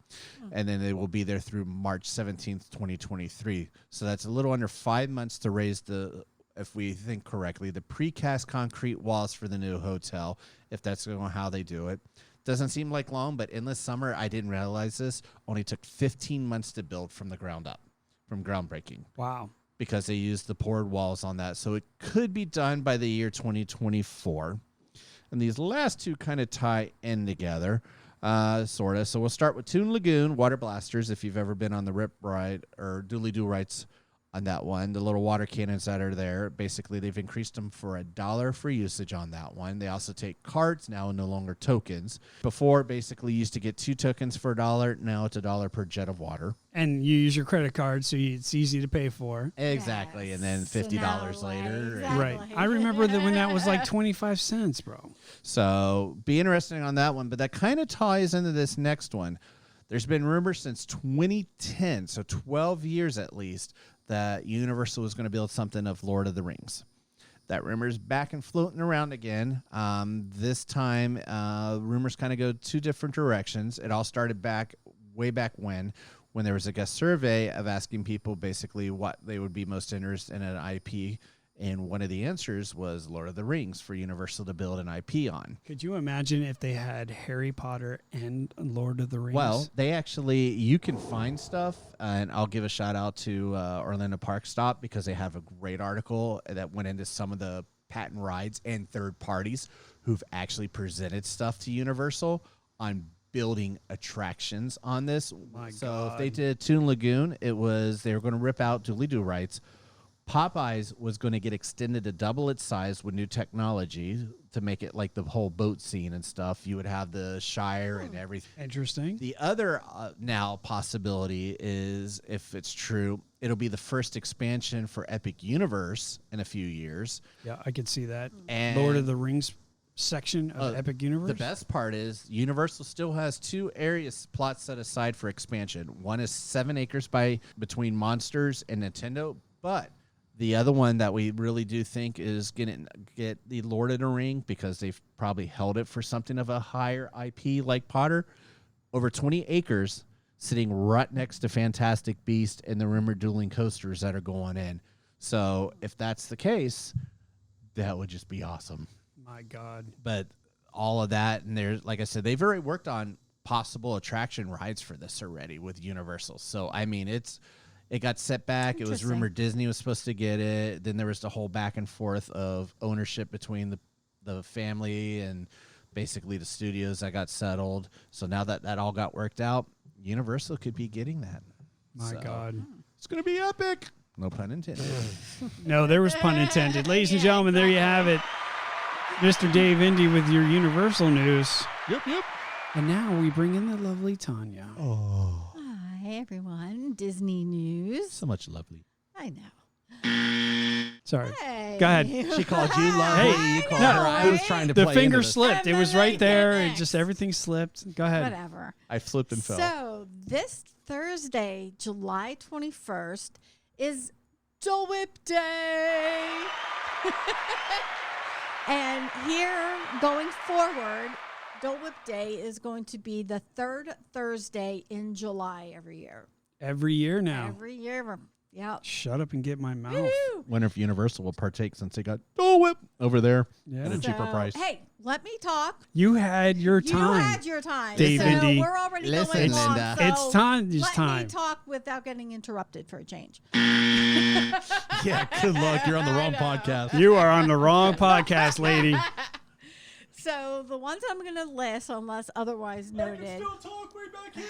And then they will be there through March 17th, 2023. So that's a little under 5 months to raise the, if we think correctly, the precast concrete walls for the new hotel, if that's how they do it. Doesn't seem like long, but Endless Summer, I didn't realize this, only took 15 months to build from the ground up, from groundbreaking. Wow. Because they used the poured walls on that. So it could be done by the year 2024. And these last two kind of tie in together, sort of. So we'll start with Toon Lagoon Water Blasters, if you've ever been on the Rip ride or Dooley Doo rides on that one. The little water cannons that are there, basically they've increased them for $1 for usage on that one. They also take cards now, no longer tokens. Before, basically you used to get 2 tokens for $1. Now it's $1 per jet of water. And you use your credit card, so it's easy to pay for. Exactly. And then Yes. $50 So now, later. exactly. Right. I remember that when that was like 25 cents, bro. So be interesting on that one, but that kind of ties into this next one. There's been rumors since 2010, so 12 years at least, that Universal was going to build something of Lord of the Rings. That rumor's back and floating around again. This time, rumors kind of go 2 different directions. It all started way back when there was a guest survey of asking people basically what they would be most interested in an IP. And one of the answers was Lord of the Rings for Universal to build an IP on. Could you imagine if they had Harry Potter and Lord of the Rings? Well, they actually, you can find stuff, and I'll give a shout out to Orlando Park Stop because they have a great article that went into some of the patent rides and third parties who've actually presented stuff to Universal on building attractions on this. My so God. if they did Toon Lagoon, they were going to rip out Dooley Doo rights. Popeyes was going to get extended to double its size with new technology to make it like the whole boat scene and stuff. You would have the Shire and everything. Interesting. The other now possibility is, if it's true, it'll be the first expansion for Epic Universe in a few years. Yeah, I could see that. And Lord of the Rings section of Epic Universe. The best part is Universal still has 2 areas plots set aside for expansion. One is 7 acres between Monsters and Nintendo, but the other one that we really do think is going to get the Lord of the Ring, because they've probably held it for something of a higher IP like Potter, over 20 acres sitting right next to Fantastic Beast and the rumored dueling coasters that are going in. So if that's the case, that would just be awesome. My God. But all of that, and there's, like I said, they've already worked on possible attraction rides for this already with Universal. So I mean, it got set back. It was rumored Disney was supposed to get it. Then there was the whole back and forth of ownership between the family and basically the studios that got settled. So now that all got worked out, Universal could be getting that. My God. It's going to be epic. No pun intended. No, there was pun intended. Ladies and gentlemen, there you have it. Mr. Dave Indy with your Universal news. Yep. And now we bring in the lovely Tanya. Oh. Hi, everyone. Disney news. So much lovely. I know. Sorry. Hey. Go ahead. She called you lovely. Hey, You called no, her. I was trying to The play finger into this. slipped. It was right there. It just Next. everything slipped. Go ahead. Whatever. I flipped and fell. So this Thursday, July 21st, is Dole Whip Day. And here, going forward, Dole Whip Day is going to be the third Thursday in July every year. Every year now. Every year. Yep. Shut up and get my mouth. Woo! Wonder if Universal will partake since they got Dole Whip over there Yeah. at a cheaper So, price. Hey, let me talk. You had your You time. had your time. Dave so Indy. we're already Listen, going long. Linda. So It's time. It's let time. me talk without getting interrupted for a change. Yeah, good luck. You're on the wrong podcast. You are on the wrong podcast, lady. So the ones I'm going to list, unless otherwise noted, talk way back here.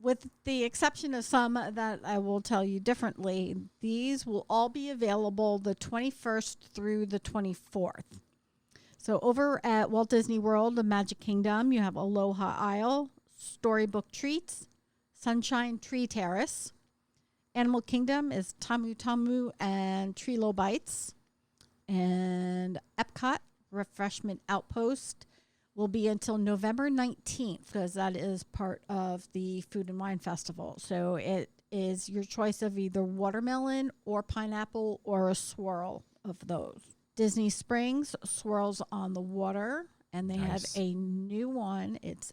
with the exception of some that I will tell you differently, these will all be available the 21st through the 24th. So over at Walt Disney World, the Magic Kingdom, you have Aloha Isle, Storybook Treats, Sunshine Tree Terrace. Animal Kingdom is Tamu Tamu and Trilo Bites. And Epcot, Refreshment Outpost, will be until November 19th because that is part of the Food and Wine Festival. So it is your choice of either watermelon or pineapple or a swirl of those. Disney Springs, Swirls on the Water, and they have a new one. It's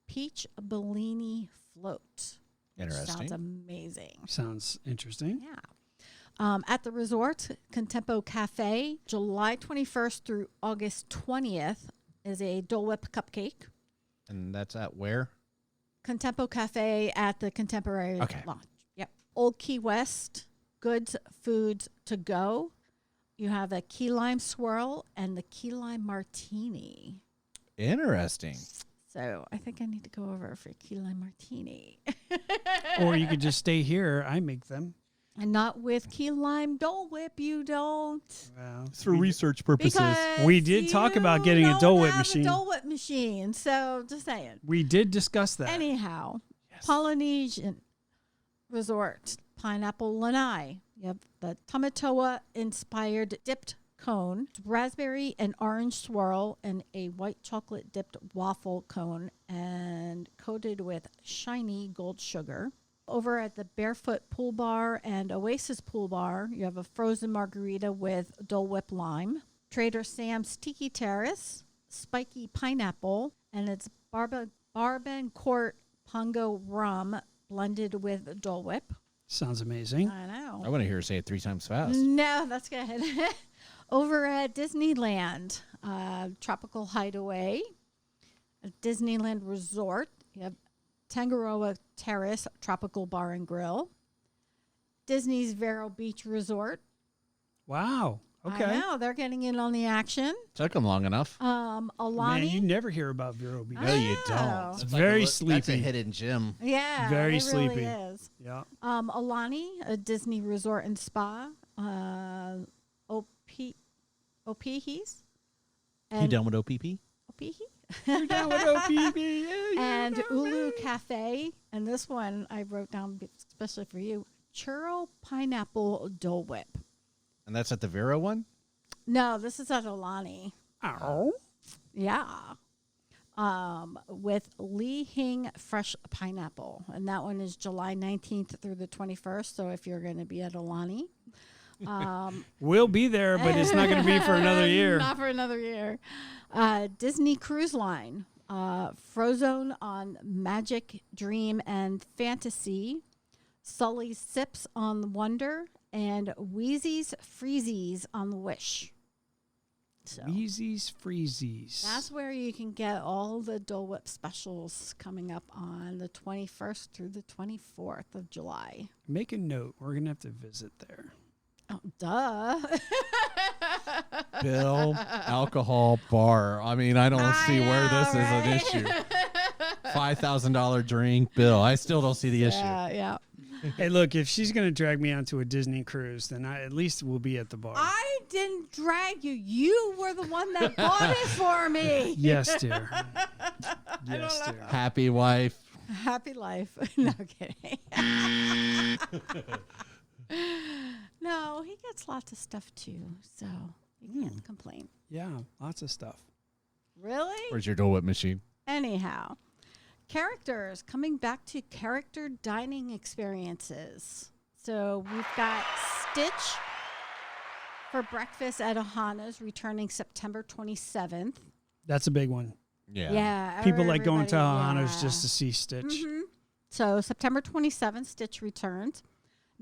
Peach Bellini Float. Interesting. Sounds amazing. Sounds interesting. Yeah. At the resort, Contempo Cafe, July 21st through August 20th is a Dole Whip cupcake. And that's at where? Contempo Cafe at the Contemporary Okay. Launch. Yep. Old Key West, Goods Foods to Go. You have a key lime swirl and the key lime martini. Interesting. So I think I need to go over for key lime martini. Or you could just stay here. I make them. And not with key lime Dole Whip, you don't. Well, It's for research purposes. Because We did talk about you getting a don't Dole Whip have machine. A Dole Whip machine. So just saying. we did discuss that. Anyhow, Polynesian Resort, Pineapple Lanai. You have the Tamatoa inspired dipped cone, raspberry and orange swirl, and a white chocolate dipped waffle cone, and coated with shiny gold sugar. Over at the Barefoot Pool Bar and Oasis Pool Bar, you have a frozen margarita with Dole Whip lime. Trader Sam's Tiki Terrace, spiky pineapple, and it's Barbancourt Pongo rum blended with Dole Whip. Sounds amazing. I know. I want to hear her say it 3 times fast. No, that's good. Over at Disneyland, Tropical Hideaway, Disneyland Resort, you have Tangaroa Terrace Tropical Bar and Grill, Disney's Vero Beach Resort. Wow. Okay. I know, they're getting in on the action. Took them long enough. Alani. Man, you never hear about Vero Beach. I You know. don't. It's It's very That's a sleepy. hidden gem. Yeah, Very it sleepy. really is. Yeah. Alani, a Disney Resort and Spa. Opihi's. You done with OPP? Opihi? You're down with OPB. Yeah, And Ulu Cafe. And this one I wrote down especially for you. Churro Pineapple Dole Whip. And that's at the Vero one? No, this is at Alani. Ow. Yeah. With Li Hing Fresh Pineapple. And that one is July 19th through the 21st. So if you're going to be at Alani. We'll be there, but it's not going to be for another year. Not for another year. Disney Cruise Line. Frozone on Magic, Dream, and Fantasy. Sully's Sips on Wonder. And Wheezy's Freezies on the Wish. So Wheezies Freezies. that's where you can get all the Dole Whip specials coming up on the 21st through the 24th of July. Make a note. We're going to have to visit there. Oh, duh. Bill, alcohol, bar. I mean, I don't see where this is an issue. $5,000 drink, Bill. I still don't see the issue. Yeah. Hey, look, if she's going to drag me onto a Disney cruise, then at least we'll be at the bar. I didn't drag you. You were the one that bought it for me. Yes, dear. Yes, dear. Happy wife. Happy life. No kidding. No, he gets lots of stuff too, so you can't complain. Yeah, lots of stuff. Really? Where's your Dole Whip machine? Anyhow, characters coming back to character dining experiences. So we've got Stitch for breakfast at Ohana's returning September 27th. That's a big one. Yeah. People like going to everybody- Ohana's yeah. just to see Stitch. So September 27th, Stitch returns.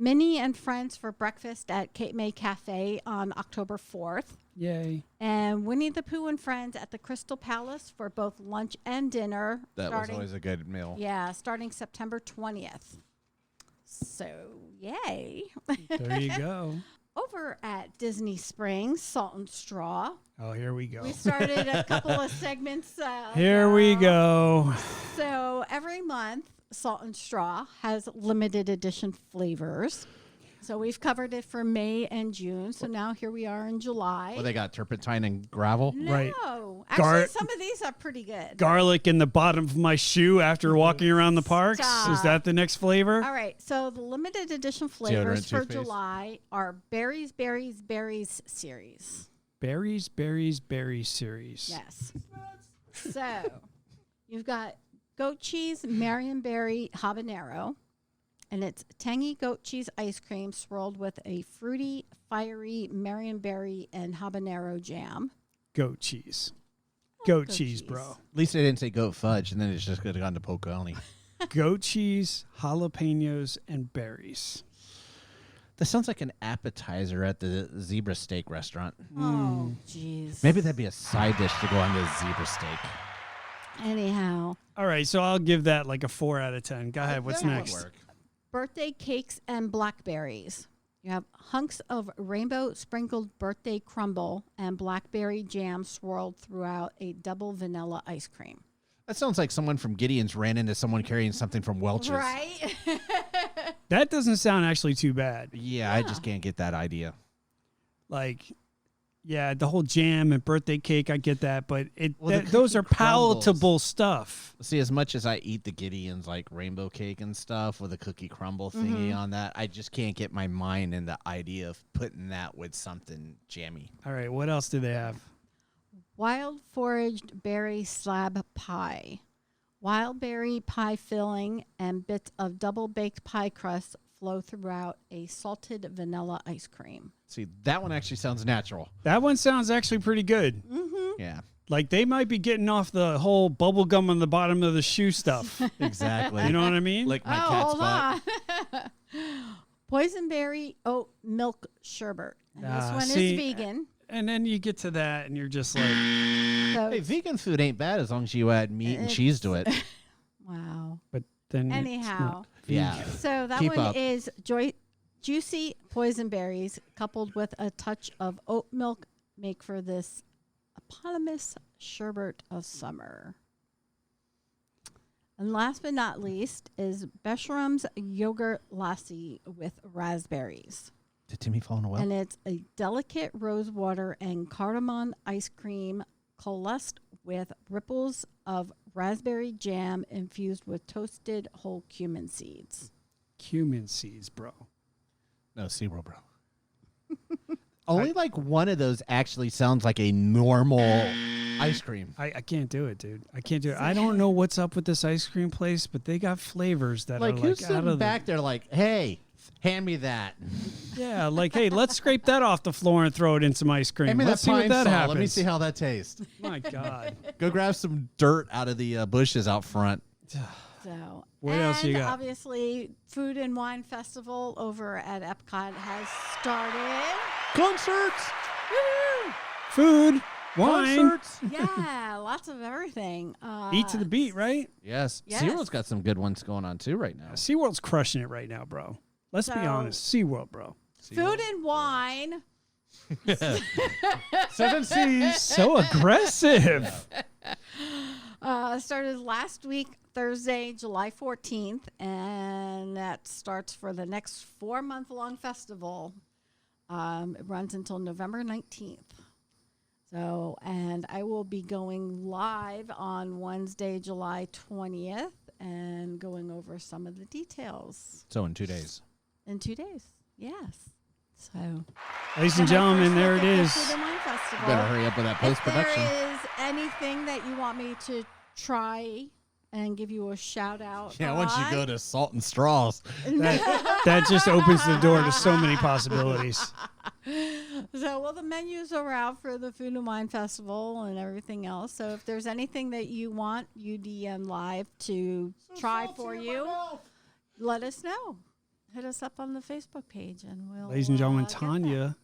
Minnie and Friends for breakfast at Cape May Cafe on October 4th. Yay. And Winnie the Pooh and Friends at the Crystal Palace for both lunch and dinner. That was always a good meal. Yeah, starting September 20th. So, yay. There you go. Over at Disney Springs, Salt and Straw. Oh, here we go. We started a couple of segments. Here we go. So every month, Salt and Straw has limited edition flavors. So we've covered it for May and June. So now here we are in July. Well, they got turpentine and gravel. No, Right. actually, some of these are pretty good. Garlic in the bottom of my shoe after walking around the parks. Stop. Is that the next flavor? All right. So the limited edition flavors for toothpaste. July are Berries, Berries, Berries series. Berries, berries, berries series. Yes. So you've got goat cheese, Marionberry habanero, and it's tangy goat cheese ice cream swirled with a fruity, fiery Marionberry and habanero jam. Goat cheese. Goat goat cheese, cheese. bro. At least they didn't say goat fudge, and then it's just could have gone to Pocahontas. Goat cheese, jalapenos, and berries. That sounds like an appetizer at the zebra steak restaurant. Oh, jeez. Maybe that'd be a side dish to go on the zebra steak. Anyhow, All right, so I'll give that like a 4 out of 10. Go ahead. What's That would next? work. birthday cakes and blackberries. You have hunks of rainbow sprinkled birthday crumble and blackberry jam swirled throughout a double vanilla ice cream. That sounds like someone from Gideon's ran into someone carrying something from Welch's. Right? That doesn't sound actually too bad. Yeah, I just can't get that idea. Like, yeah, the whole jam and birthday cake, I get that, but Well, the those are cookie crumbles. palatable stuff. See, as much as I eat the Gideon's like rainbow cake and stuff with a cookie crumble thingy on that, I just can't get my mind in the idea of putting that with something jammy. All right, what else do they have? Wild foraged berry slab pie. Wild berry pie filling and bits of double baked pie crust flow throughout a salted vanilla ice cream. See, that one actually sounds natural. That one sounds actually pretty good. Yeah, Like they might be getting off the whole bubble gum on the bottom of the shoe stuff. exactly. You know what I mean? Like my cat's butt. Boysenberry oat milk sherbet. And this Ah, one see, is vegan. and then you get to that and you're just like, So, Hey, vegan food ain't bad as long as you add meat and cheese to it. wow. but then it's Anyhow, not Yeah. vegan. so that Keep one up. is juicy boysenberries coupled with a touch of oat milk make for this eponymous sherbet of summer. And last but not least is Beshrum's yogurt lassi with raspberries. Did Timmy fall in a well? And it's a delicate rose water and cardamom ice cream coalesced with ripples of raspberry jam infused with toasted whole cumin seeds. Cumin seeds, bro. No, SeaWorld, bro. Only like one of those actually sounds like a normal ice cream. I can't do it, dude. I can't do it. I don't know what's up with this ice cream place, but they got flavors that Like, are who's like out sitting of back there like, hey, hand me that. Yeah, like, hey, let's scrape that off the floor and throw it in some ice cream. Hand me Let's that see what pine that saw. happens. Let me see how that tastes. My God. Go grab some dirt out of the bushes out front. So, What else you and got? obviously, Food and Wine Festival over at Epcot has started. Concerts. Woo-hoo! Food, wine, Concerts. Yeah, lots of everything. eat to the beat, right? Yes. Yes. SeaWorld's got some good ones going on too right now. SeaWorld's crushing it right now, bro. Let's be So- honest. SeaWorld, bro. Food and wine. 7 C's. So aggressive. Started last week, Thursday, July 14th, and that starts for the next 4-month-long festival. It runs until November 19th. So, and I will be going live on Wednesday, July 20th, and going over some of the details So in 2 days. in 2 days. Yes. So, Ladies and gentlemen, there it is. Food and Wine Festival. Better hurry up with that If post-production. there is anything that you want me to try and give you a shout out, Yeah, once you on, go to Salt and Straws. That just opens the door to so many possibilities. So, well, the menus are out for the Food and Wine Festival and everything else. So, if there's anything that you want UDN Live to try for you, let us know. Hit us up on the Facebook page, and we'll. Ladies and gentlemen, get that. Tanya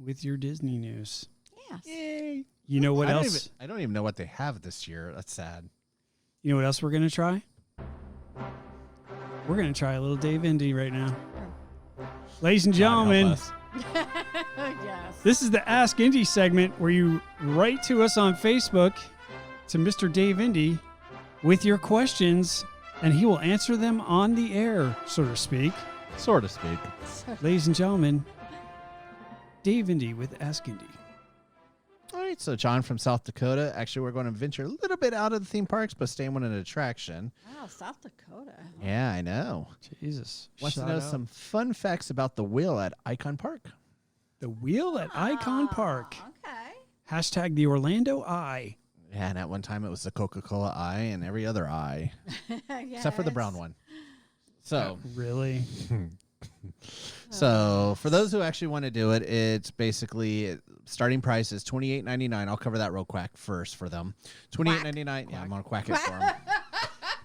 with your Disney news. Yes. You know what I else? don't even know what they have this year. That's sad. You know what else we're going to try? We're going to try a little Dave Indy right now. Ladies and God help gentlemen, us. Yes. this is the Ask Indy segment where you write to us on Facebook to Mr. Dave Indy with your questions, and he will answer them on the air, so to speak. So to speak. Ladies and gentlemen, Dave Indy with Ask Indy. All right, so John from South Dakota. Actually, we're going to venture a little bit out of the theme parks, but staying with an attraction. Wow, South Dakota. Yeah, I know. Jesus. Wants to Shout know out. some fun facts about the wheel at Icon Park. The wheel at Icon Park. Okay. Hashtag the Orlando Eye. Yeah, and at one time it was the Coca-Cola eye and every other eye, except for the brown one. So, Really? so for those who actually want to do it, it's basically starting price is $28.99. I'll cover that real quick first for them. $28.99. Yeah, I'm gonna quack it for them.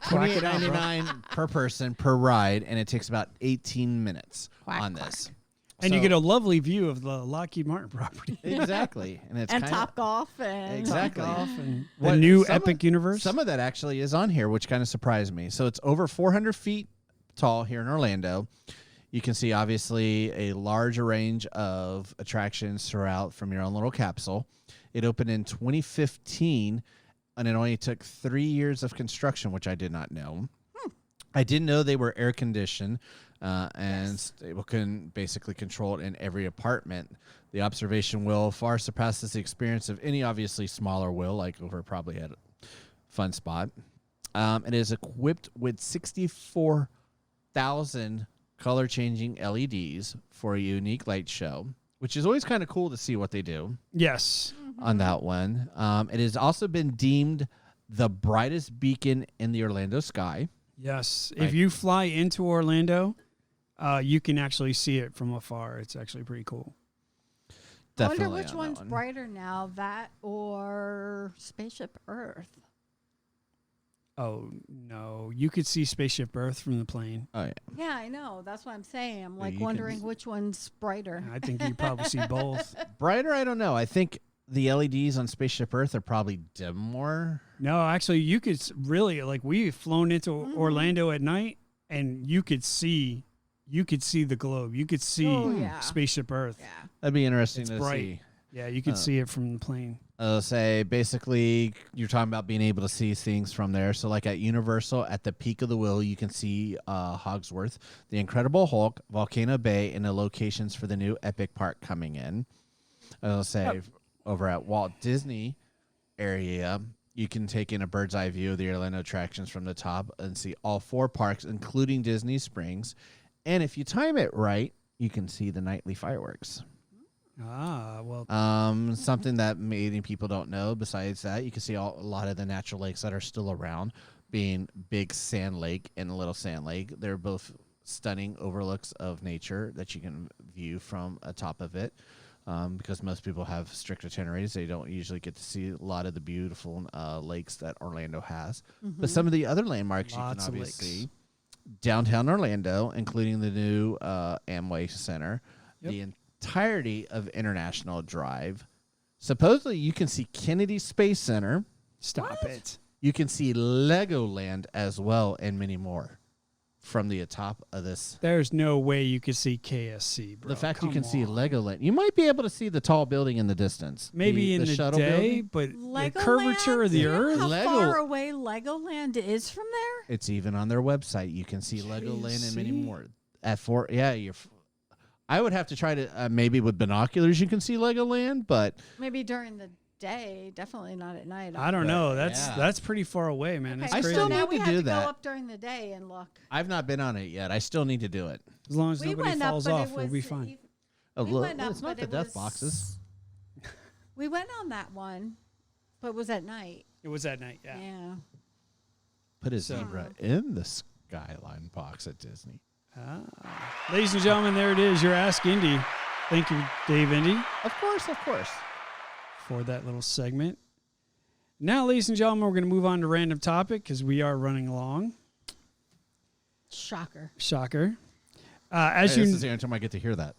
$28.99 per person per ride, and it takes about 18 minutes Quack, on quack. this. And you So- get a lovely view of the Lockheed Martin property. exactly, and it's And kinda, Top Golf and Exactly. Golf and the What- new some Epic of- Universe. Some of that actually is on here, which kind of surprised me. So it's over 400 feet tall here in Orlando. You can see obviously a large range of attractions throughout from your own little capsule. It opened in 2015, and it only took 3 years of construction, which I did not know. I didn't know they were air conditioned, and stable can basically control it in every apartment. The observation wheel far surpasses the experience of any obviously smaller wheel, like over probably at Fun Spot. It is equipped with 64,000 color changing LEDs for a unique light show, which is always kind of cool to see what they do yes. on that one. It has also been deemed the brightest beacon in the Orlando sky. Yes. Right. If you fly into Orlando, you can actually see it from afar. It's actually pretty cool. Definitely I wonder which on that one's one. brighter now, that or Spaceship Earth. Oh, no. You could see Spaceship Earth from the plane. Oh yeah, Yeah, I know. That's what I'm saying. I'm Yeah, like you can- wondering which one's brighter. I think you probably see both. brighter. I don't know. I think the LEDs on Spaceship Earth are probably dim more. No, actually, you could really, like, we've flown into Orlando at night, and you could see the globe. You could see Oh, yeah. Spaceship Earth. Yeah. That'd be interesting It's to bright. see. Yeah, you could see it from the plane. Say basically you're talking about being able to see things from there. So like at Universal, at the peak of the wheel, you can see Hogsworth, the Incredible Hulk, Volcano Bay, and the locations for the new Epic Park coming in. I'll say over at Walt Disney area, you can take in a bird's eye view of the Orlando attractions from the top and see all 4 parks, including Disney Springs. And if you time it right, you can see the nightly fireworks. Ah, well, Something that many people don't know. Besides that, you can see a lot of the natural lakes that are still around, being Big Sand Lake and Little Sand Lake. They're both stunning overlooks of nature that you can view from atop of it. Because most people have strict itineraries, they don't usually get to see a lot of the beautiful lakes that Orlando has. But some of the other landmarks Lots you of can lakes. obviously see. Downtown Orlando, including the new Amway Center, Yep. the entirety of International Drive, Supposedly, you can see Kennedy Space Center. Stop it. You can see Legoland as well, and many more from the top of this. There's no way you could see KSC, bro. The fact you Come can see on. Legoland. You might be able to see the tall building in the distance. Maybe in the shuttle day, building. but the Legoland? curvature of the Do you know Earth. how Lego- far away Legoland is from there? It's even on their website. You can see Legoland and many see? more. At 4, yeah, I would have to try to maybe with binoculars you can see Legoland, but Maybe during the day, definitely not at night. I don't know. Yeah. That's pretty far away, man. That's I crazy. still now need we to have do to that. go up during the day and look. I've not been on it yet. I still need to do it. As long as We nobody went falls up, but off, it we'll was be fine. Oh, We look, went up, it's not but the it death was- boxes. We went on that one, but it was at night. It was at night, yeah. Yeah. Put a So- zebra in the Skyline box at Disney. Ladies and gentlemen, there it is. Your Ask Indy. Thank you, Dave Indy, Of course, of course. for that little segment. Now, ladies and gentlemen, we're going to move on to random topic because we are running along. Shocker. Shocker. This is the only time I get to hear that.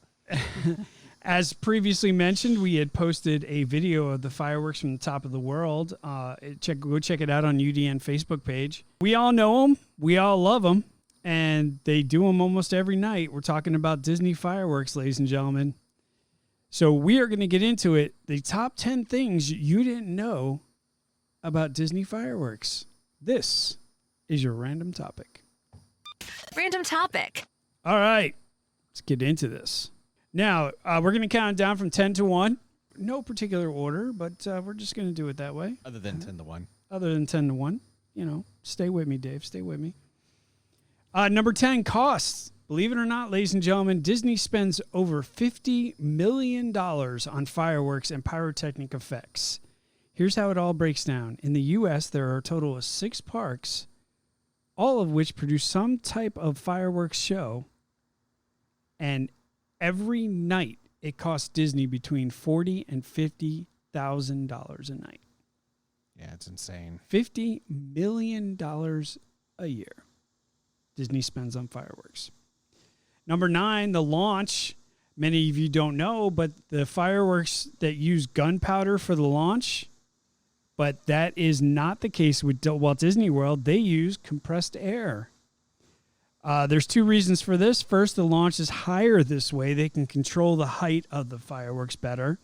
As previously mentioned, we had posted a video of the fireworks from the top of the world. Go check it out on UDN Facebook page. We all know them. We all love them. And they do them almost every night. We're talking about Disney fireworks, ladies and gentlemen. So we are going to get into it. The top 10 things you didn't know about Disney fireworks. This is your random topic. Random topic. All right, let's get into this. Now, we're going to count down from 10 to 1. No particular order, but we're just going to do it that way. Other than 10 to 1. Other than 10 to 1. You know, stay with me, Dave. Stay with me. Number 10, costs. Believe it or not, ladies and gentlemen, Disney spends over $50 million on fireworks and pyrotechnic effects. Here's how it all breaks down. In the U.S., there are a total of 6 parks, all of which produce some type of fireworks show. And every night, it costs Disney between $40,000 and $50,000 a night. Yeah, it's insane. $50 million a year Disney spends on fireworks. Number 9, the launch. Many of you don't know, but the fireworks that use gunpowder for the launch, but that is not the case with Walt Disney World. They use compressed air. There's 2 reasons for this. First, the launch is higher this way. They can control the height of the fireworks better.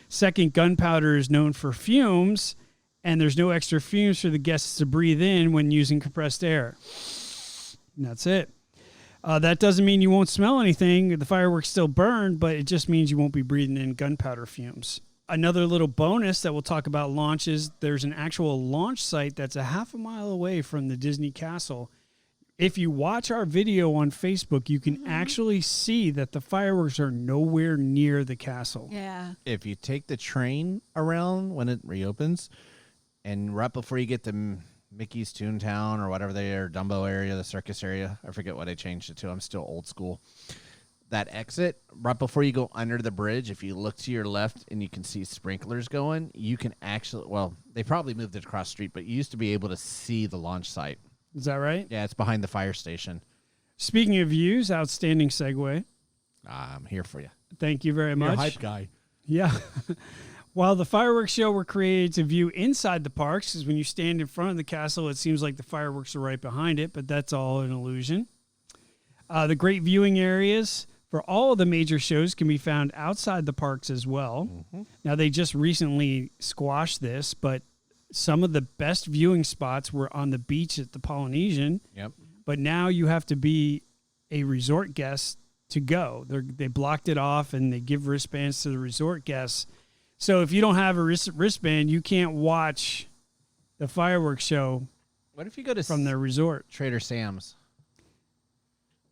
Second, gunpowder is known for fumes, and there's no extra fumes for the guests to breathe in when using compressed air. And that's it. That doesn't mean you won't smell anything. The fireworks still burn, but it just means you won't be breathing in gunpowder fumes. Another little bonus that we'll talk about launches, there's an actual launch site that's a half a mile away from the Disney Castle. If you watch our video on Facebook, you can actually see that the fireworks are nowhere near the castle. Yeah. If you take the train around when it reopens, and right before you get to Mickey's Toontown or whatever they are, Dumbo area, the circus area, I forget what I changed it to. I'm still old school. That exit, right before you go under the bridge, if you look to your left and you can see sprinklers going, you can actually, well, they probably moved it across the street, but you used to be able to see the launch site. Is that right? Yeah, it's behind the fire station. Speaking of views, outstanding segue. I'm here for you. Thank you very You're a much. hype guy. Yeah. While the fireworks show were created to view inside the parks, because when you stand in front of the castle, it seems like the fireworks are right behind it, but that's all an illusion. The great viewing areas for all of the major shows can be found outside the parks as well. Mm-hmm. Now, they just recently squashed this, but some of the best viewing spots were on the beach at the Polynesian. Yep. But now you have to be a resort guest to go. They blocked it off, and they give wristbands to the resort guests. So if you don't have a wristband, you can't watch the fireworks show What if you go to from their resort. Trader Sam's?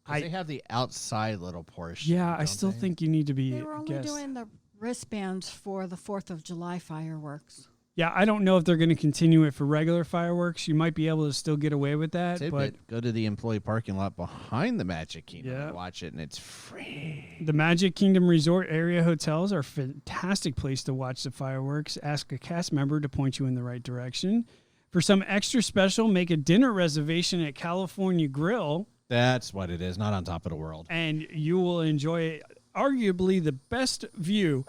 'Cause they have the outside little portion. Yeah, I don't still they? think you need to be They a were only guest. doing the wristbands for the 4th of July fireworks. Yeah, I don't know if they're going to continue it for regular fireworks. You might be able to still get away with that, but Tidbit, go to the employee parking lot behind the Magic Kingdom Yeah. and watch it, and it's free. the Magic Kingdom Resort area hotels are a fantastic place to watch the fireworks. Ask a cast member to point you in the right direction. For some extra special, make a dinner reservation at California Grill, That's what it is, not on top of the world. and you will enjoy arguably the best view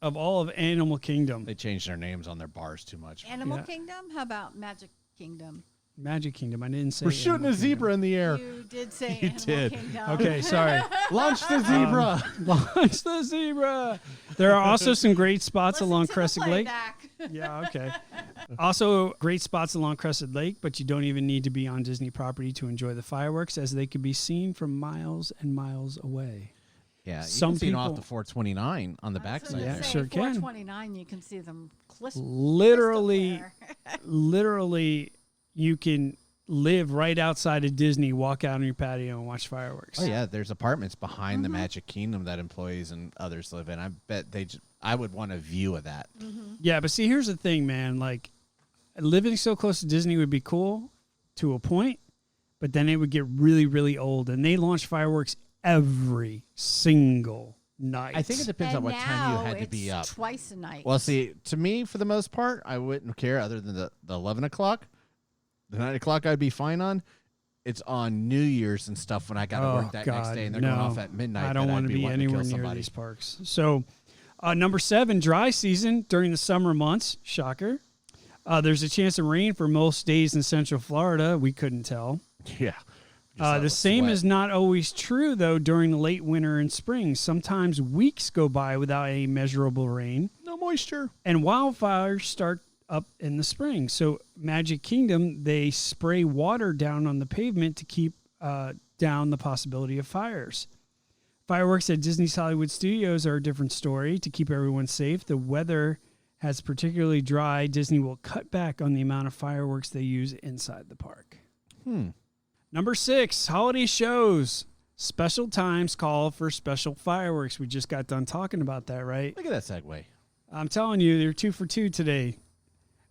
of all of Animal Kingdom. They changed their names on their bars too much. Animal Kingdom? How about Magic Kingdom? Magic Kingdom. I didn't say We're shooting Animal a zebra in the air. You did say You Animal did. Kingdom. Okay, sorry. Launch the zebra. Launch the zebra. There are also some great spots Listen along to the Crescent Lake. playback. Yeah, okay. Also, great spots along Crescent Lake, but you don't even need to be on Disney property to enjoy the fireworks, as they can be seen from miles and miles away. Yeah, you Some can see them off people- the 429 on the I was backside gonna Yeah, there. say, sure can. 429, you can see them Literally, crystal literally, you can live right outside of Disney, walk out on your patio and watch fireworks. Oh yeah, there's apartments behind the Magic Kingdom that employees and others live in. I bet I would want a view of that. Yeah, but see, here's the thing, man. Like, living so close to Disney would be cool to a point, but then it would get really, really old. And they launch fireworks every single night. I think it depends And on what time you now had to be it's up. twice a night. Well, see, to me, for the most part, I wouldn't care other than the 11 o'clock. The 9 o'clock I'd be fine on. It's on New Year's and stuff when I got to work that next day and they're going off at midnight. I don't want to be anywhere kill near somebody. these parks. So, number 7, dry season during the summer months. Shocker. There's a chance of rain for most days in Central Florida. We couldn't tell. Yeah. The same is not always true, though, during the late winter and spring. Sometimes weeks go by without any measurable rain. no moisture. And wildfires start up in the spring. So Magic Kingdom, they spray water down on the pavement to keep down the possibility of fires. Fireworks at Disney's Hollywood Studios are a different story. To keep everyone safe, the weather has particularly dry. Disney will cut back on the amount of fireworks they use inside the park. Number 6, holiday shows. Special times call for special fireworks. We just got done talking about that, right? Look at that segue. I'm telling you, they're 2 for 2 today.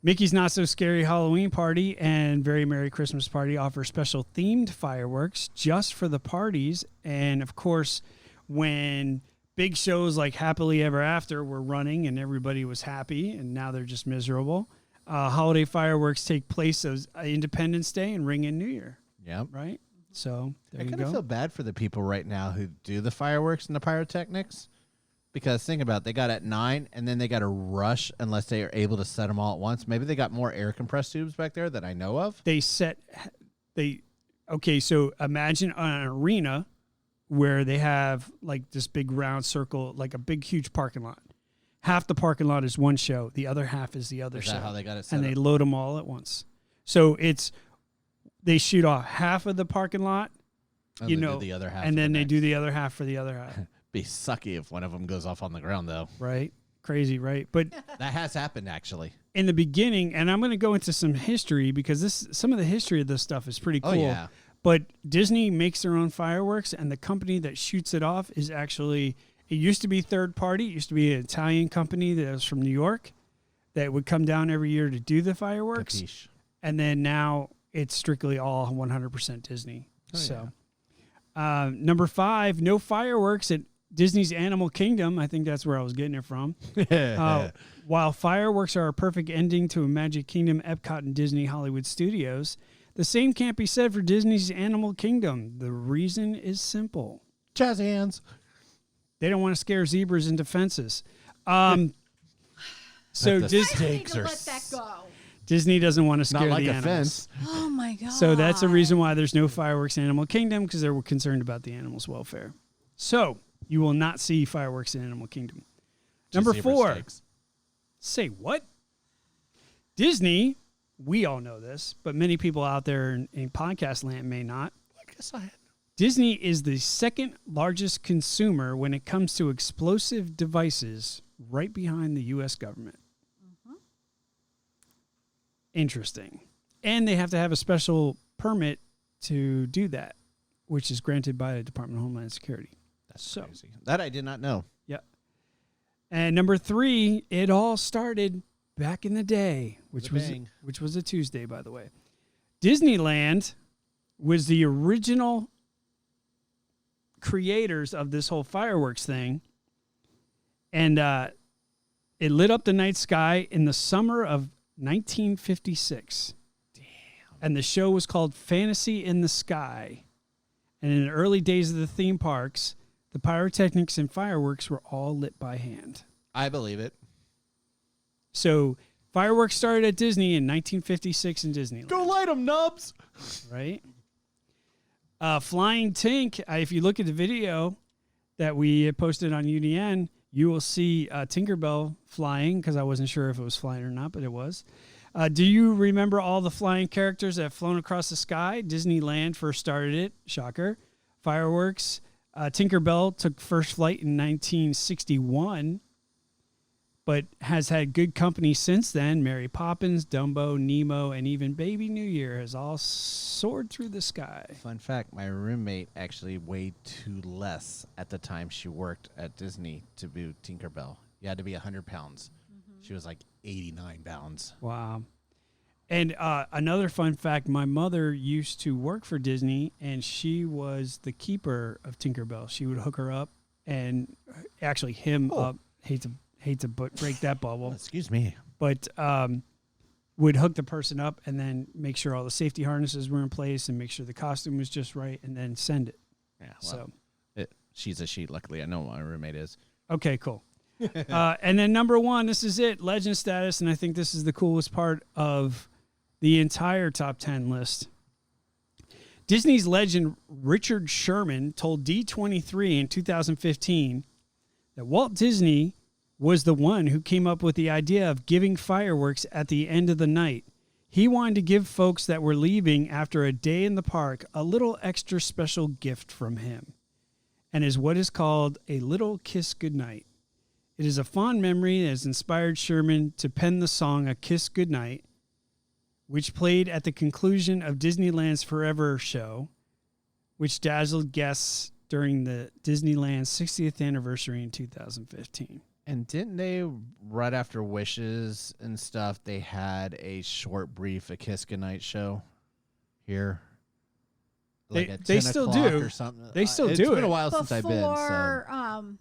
Mickey's Not So Scary Halloween Party and Very Merry Christmas Party offer special themed fireworks just for the parties. And, of course, when big shows like Happily Ever After were running and everybody was happy and now they're just miserable, holiday fireworks take place as Independence Day and Ring in New Year, Yep. right? So there I you kind of go. feel bad for the people right now who do the fireworks and the pyrotechnics. Because think about it, they got at 9 and then they got to rush unless they are able to set them all at once. Maybe they got more air compressed tubes back there that I know of. Okay, so imagine an arena where they have like this big round circle, like a big, huge parking lot. Half the parking lot is one show. The other half is the other Is show. that how they got it set And up? they load them all at once. So they shoot off half of the parking lot, And you they do know, the other half and for then the they next. do the other half for the other half, Be sucky if one of them goes off on the ground, though. right? Crazy, right? But That has happened, actually. in the beginning, and I'm going to go into some history because some of the history of this stuff is pretty cool. Oh, yeah. But Disney makes their own fireworks, and the company that shoots it off is actually, it used to be third party. It used to be an Italian company that was from New York that would come down every year to do the fireworks. Capiche. And then now it's strictly all 100% Disney. Number 5, no fireworks at Disney's Animal Kingdom. I think that's where I was getting it from. While fireworks are a perfect ending to a Magic Kingdom, Epcot, and Disney Hollywood Studios, the same can't be said for Disney's Animal Kingdom. The reason is simple. Jazz hands. They don't want to scare zebras into fences. So The Need stakes to are let that go. Disney doesn't want to scare not like the a animals. fence. Oh my god. So that's the reason why there's no fireworks in Animal Kingdom, because they were concerned about the animals' welfare. So you will not see fireworks in Animal Kingdom. Number Zebra 4. stakes. Say what? Disney, we all know this, but many people out there in podcast land may not. I guess I had. Disney is the second largest consumer when it comes to explosive devices, right behind the U.S. government. Interesting. And they have to have a special permit to do that, which is granted by the Department of Homeland Security. That's So- crazy. That I did not know. Yeah. And number 3, it all started back in the day, which With a was bang. a Tuesday, by the way. Disneyland was the original creators of this whole fireworks thing, and it lit up the night sky in the summer of 1956. Damn. And the show was called Fantasy in the Sky. And in the early days of the theme parks, the pyrotechnics and fireworks were all lit by hand. I believe it. So fireworks started at Disney in 1956 in Disneyland. Go light them, nubs. Right? Flying Tink, if you look at the video that we posted on UDN, you will see Tinkerbell flying, because I wasn't sure if it was flying or not, but it was. Do you remember all the flying characters that have flown across the sky? Disneyland first started it. Shocker. Fireworks. Tinkerbell took first flight in 1961, but has had good company since then. Mary Poppins, Dumbo, Nemo, and even Baby New Year has all soared through the sky. Fun fact, my roommate actually weighed too less at the time she worked at Disney to be Tinkerbell. You had to be 100 pounds. She was like 89 pounds. Wow. And another fun fact, my mother used to work for Disney, and she was the keeper of Tinkerbell. She would hook her up and actually him up. Hate to break that bubble. Excuse me. But would hook the person up and then make sure all the safety harnesses were in place and make sure the costume was just right and then send it. Yeah, well, she's a she. Luckily, I know what my roommate is. Okay, cool. And then number 1, this is it, legend status, and I think this is the coolest part of the entire top 10 list. Disney's legend Richard Sherman told D23 in 2015 that Walt Disney was the one who came up with the idea of giving fireworks at the end of the night. He wanted to give folks that were leaving after a day in the park a little extra special gift from him, and is what is called a little kiss goodnight. It is a fond memory that has inspired Sherman to pen the song A Kiss Goodnight, which played at the conclusion of Disneyland's Forever show, which dazzled guests during the Disneyland 60th anniversary in 2015. And didn't they, right after Wishes and stuff, they had a short, brief A Kiss Goodnight show here? Like at They 10 still o'clock do. Or something. They still it's do been it. a while since I've been. So.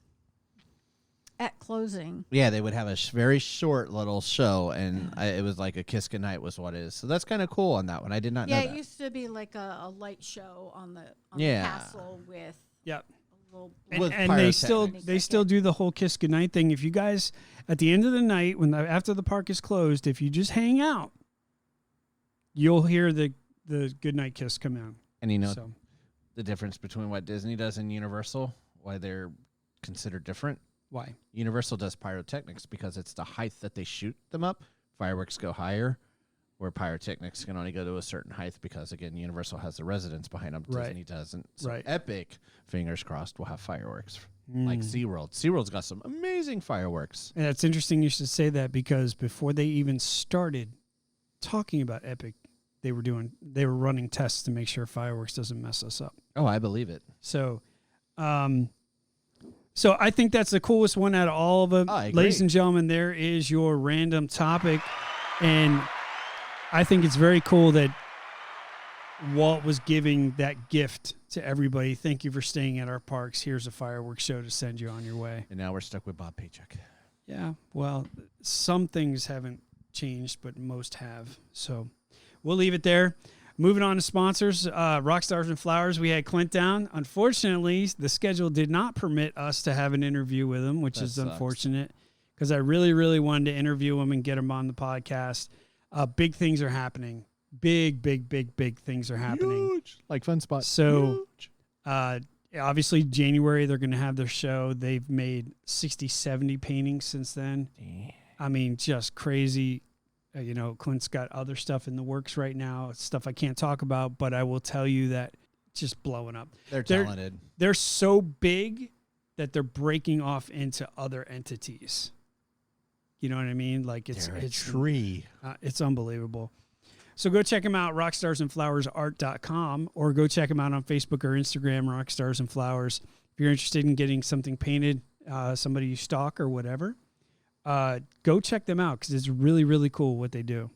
At closing. Yeah, they would have a very short little show, and it was like A Kiss Goodnight was what it is. So that's kind of cool on that one. I did not know that. Yeah, it used to be like a light show on the castle with Yep. a little And they still do the whole kiss goodnight thing. If you guys, at the end of the night, after the park is closed, if you just hang out, you'll hear the goodnight kiss come out. And you know the difference between what Disney does and Universal, why they're considered different? Why? Universal does pyrotechnics because it's the height that they shoot them up. Fireworks go higher, where pyrotechnics can only go to a certain height because, again, Universal has the residents behind them. Right. Disney doesn't. So Right. Epic, fingers crossed, will have fireworks like SeaWorld. SeaWorld's got some amazing fireworks. And it's interesting you should say that, because before they even started talking about Epic, they were running tests to make sure fireworks doesn't mess us up. Oh, I believe it. So, so I think that's the coolest one out of all of them. Ladies and gentlemen, there is your random topic. And I think it's very cool that Walt was giving that gift to everybody. Thank you for staying at our parks. Here's a fireworks show to send you on your way. And now we're stuck with Bob Paycheck. Yeah, well, some things haven't changed, but most have. So we'll leave it there. Moving on to sponsors, Rockstars and Flowers. We had Clint down. Unfortunately, the schedule did not permit us to have an interview with him, which is unfortunate, because I really, really wanted to interview him and get him on the podcast. Big things are happening. Big things are happening. Huge. Like Fun Spot. So, obviously, January, they're going to have their show. They've made 60, 70 paintings since then. Damn. I mean, just crazy. Clint's got other stuff in the works right now. It's stuff I can't talk about, but I will tell you that just blowing up. They're talented. They're so big that they're breaking off into other entities. You know what I mean? Like it's a tree. It's unbelievable. So go check them out, rockstarsandflowersart.com, or go check them out on Facebook or Instagram, Rockstars and Flowers. If you're interested in getting something painted, somebody you stalk or whatever, go check them out, because it's really, really cool what they do.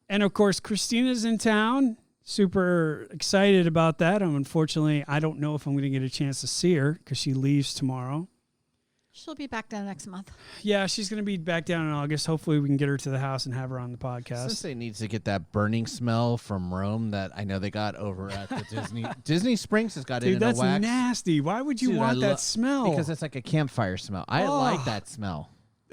And, of course, Christina's in town. Super excited about that. Unfortunately, I don't know if I'm going to get a chance to see her because she leaves tomorrow. She'll be back down next month. Yeah, she's going to be back down in August. Hopefully we can get her to the house and have her on the podcast. Sensei needs to get that burning smell from Rome that I know they got over at the Disney. Disney Springs has got it in that's a wax. nasty. Why would you want that smell? Because it's like a campfire smell. I like that smell.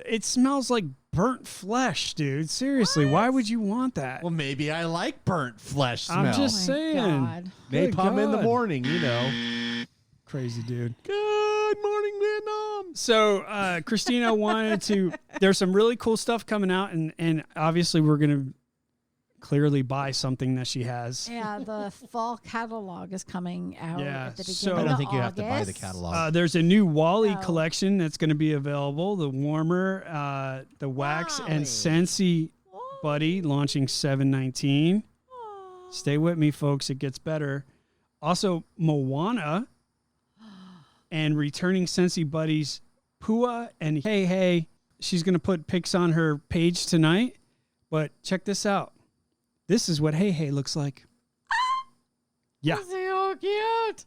it smells like burnt flesh, dude. Seriously, why would you want that? Well, maybe I like burnt flesh smell. I'm just saying. God. Good napalm in the God. morning, you know. Crazy dude. Good morning, Vietnam. So Christina wanted to. There's some really cool stuff coming out, and obviously we're gonna clearly buy something that she has. Yeah, the fall catalog is coming out Yeah, at the beginning so- of I August. don't think you have to buy the catalog. There's a new Wally Oh. collection that's going to be available. The warmer, the wax Wally. and Scentsy Buddy launching 7/19. Stay with me, folks. It gets better. Also, Moana and returning Scentsy Buddies Pua and Hey Hey. She's going to put pics on her page tonight. But check this out. This is what Hey Hey looks like. Yeah. So cute.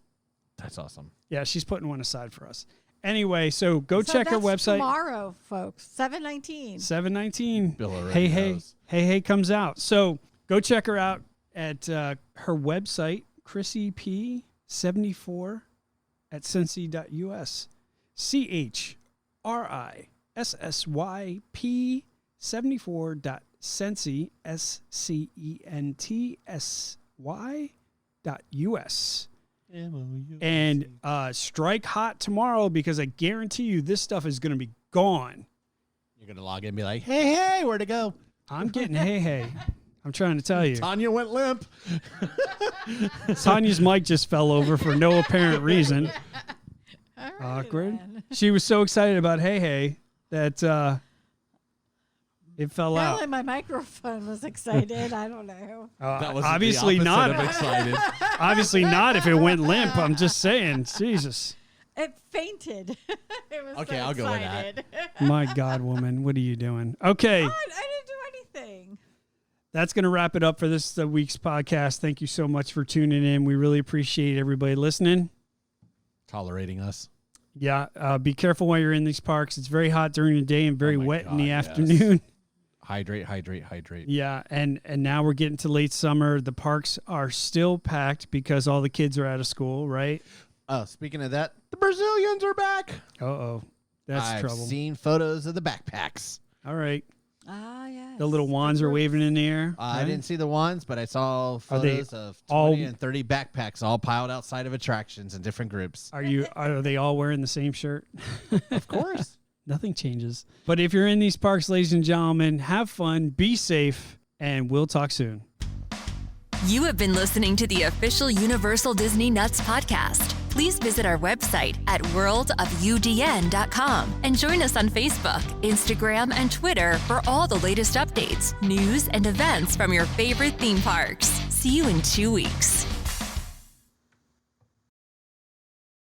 That's awesome. Yeah, she's putting one aside for us. Anyway, so go So check her that's website. tomorrow, folks. 7/19. 7/19. Bill already Hey Hey. knows. Hey Hey comes out. So go check her out at her website, Chrissy P74 at Scentsy.us. CHRISSYP74.Scentsy SCENTSY.us. And strike hot tomorrow because I guarantee you this stuff is going to be gone. You're going to log in and be like, hey, where'd it go? I'm getting Hey Hey. I'm trying to tell you. Tanya went limp. Tanya's mic just fell over for no apparent reason. All right, Awkward. then. She was so excited about Hey Hey that it fell Apparently out. my microphone was excited. I don't know. That was Obviously the opposite not. of excited. Obviously not if it went limp. I'm just saying. Jesus. It fainted. It was Okay, so I'll go with that. excited. My God, woman. What are you doing? Okay. I didn't do anything. That's going to wrap it up for this week's podcast. Thank you so much for tuning in. We really appreciate everybody listening. Tolerating us. Yeah. Be careful while you're in these parks. It's very hot during the day and very Oh my wet in the God, yes. afternoon. Hydrate, hydrate, hydrate. Yeah, and now we're getting to late summer. The parks are still packed because all the kids are out of school, right? Oh, speaking of that, the Brazilians are back. Uh-oh. That's I've trouble. seen photos of the backpacks. All right. Ah, yes. The little wands are waving in the air. I right? didn't see the ones, but I saw they photos of 20 all- and 30 backpacks all piled outside of attractions in different groups. Are they all wearing the same shirt? Of course. Nothing changes. But if you're in these parks, ladies and gentlemen, have fun, be safe, and we'll talk soon. You have been listening to the official Universal Disney Nuts podcast. Please visit our website at worldofudn.com and join us on Facebook, Instagram, and Twitter for all the latest updates, news, and events from your favorite theme parks. See you in 2 weeks.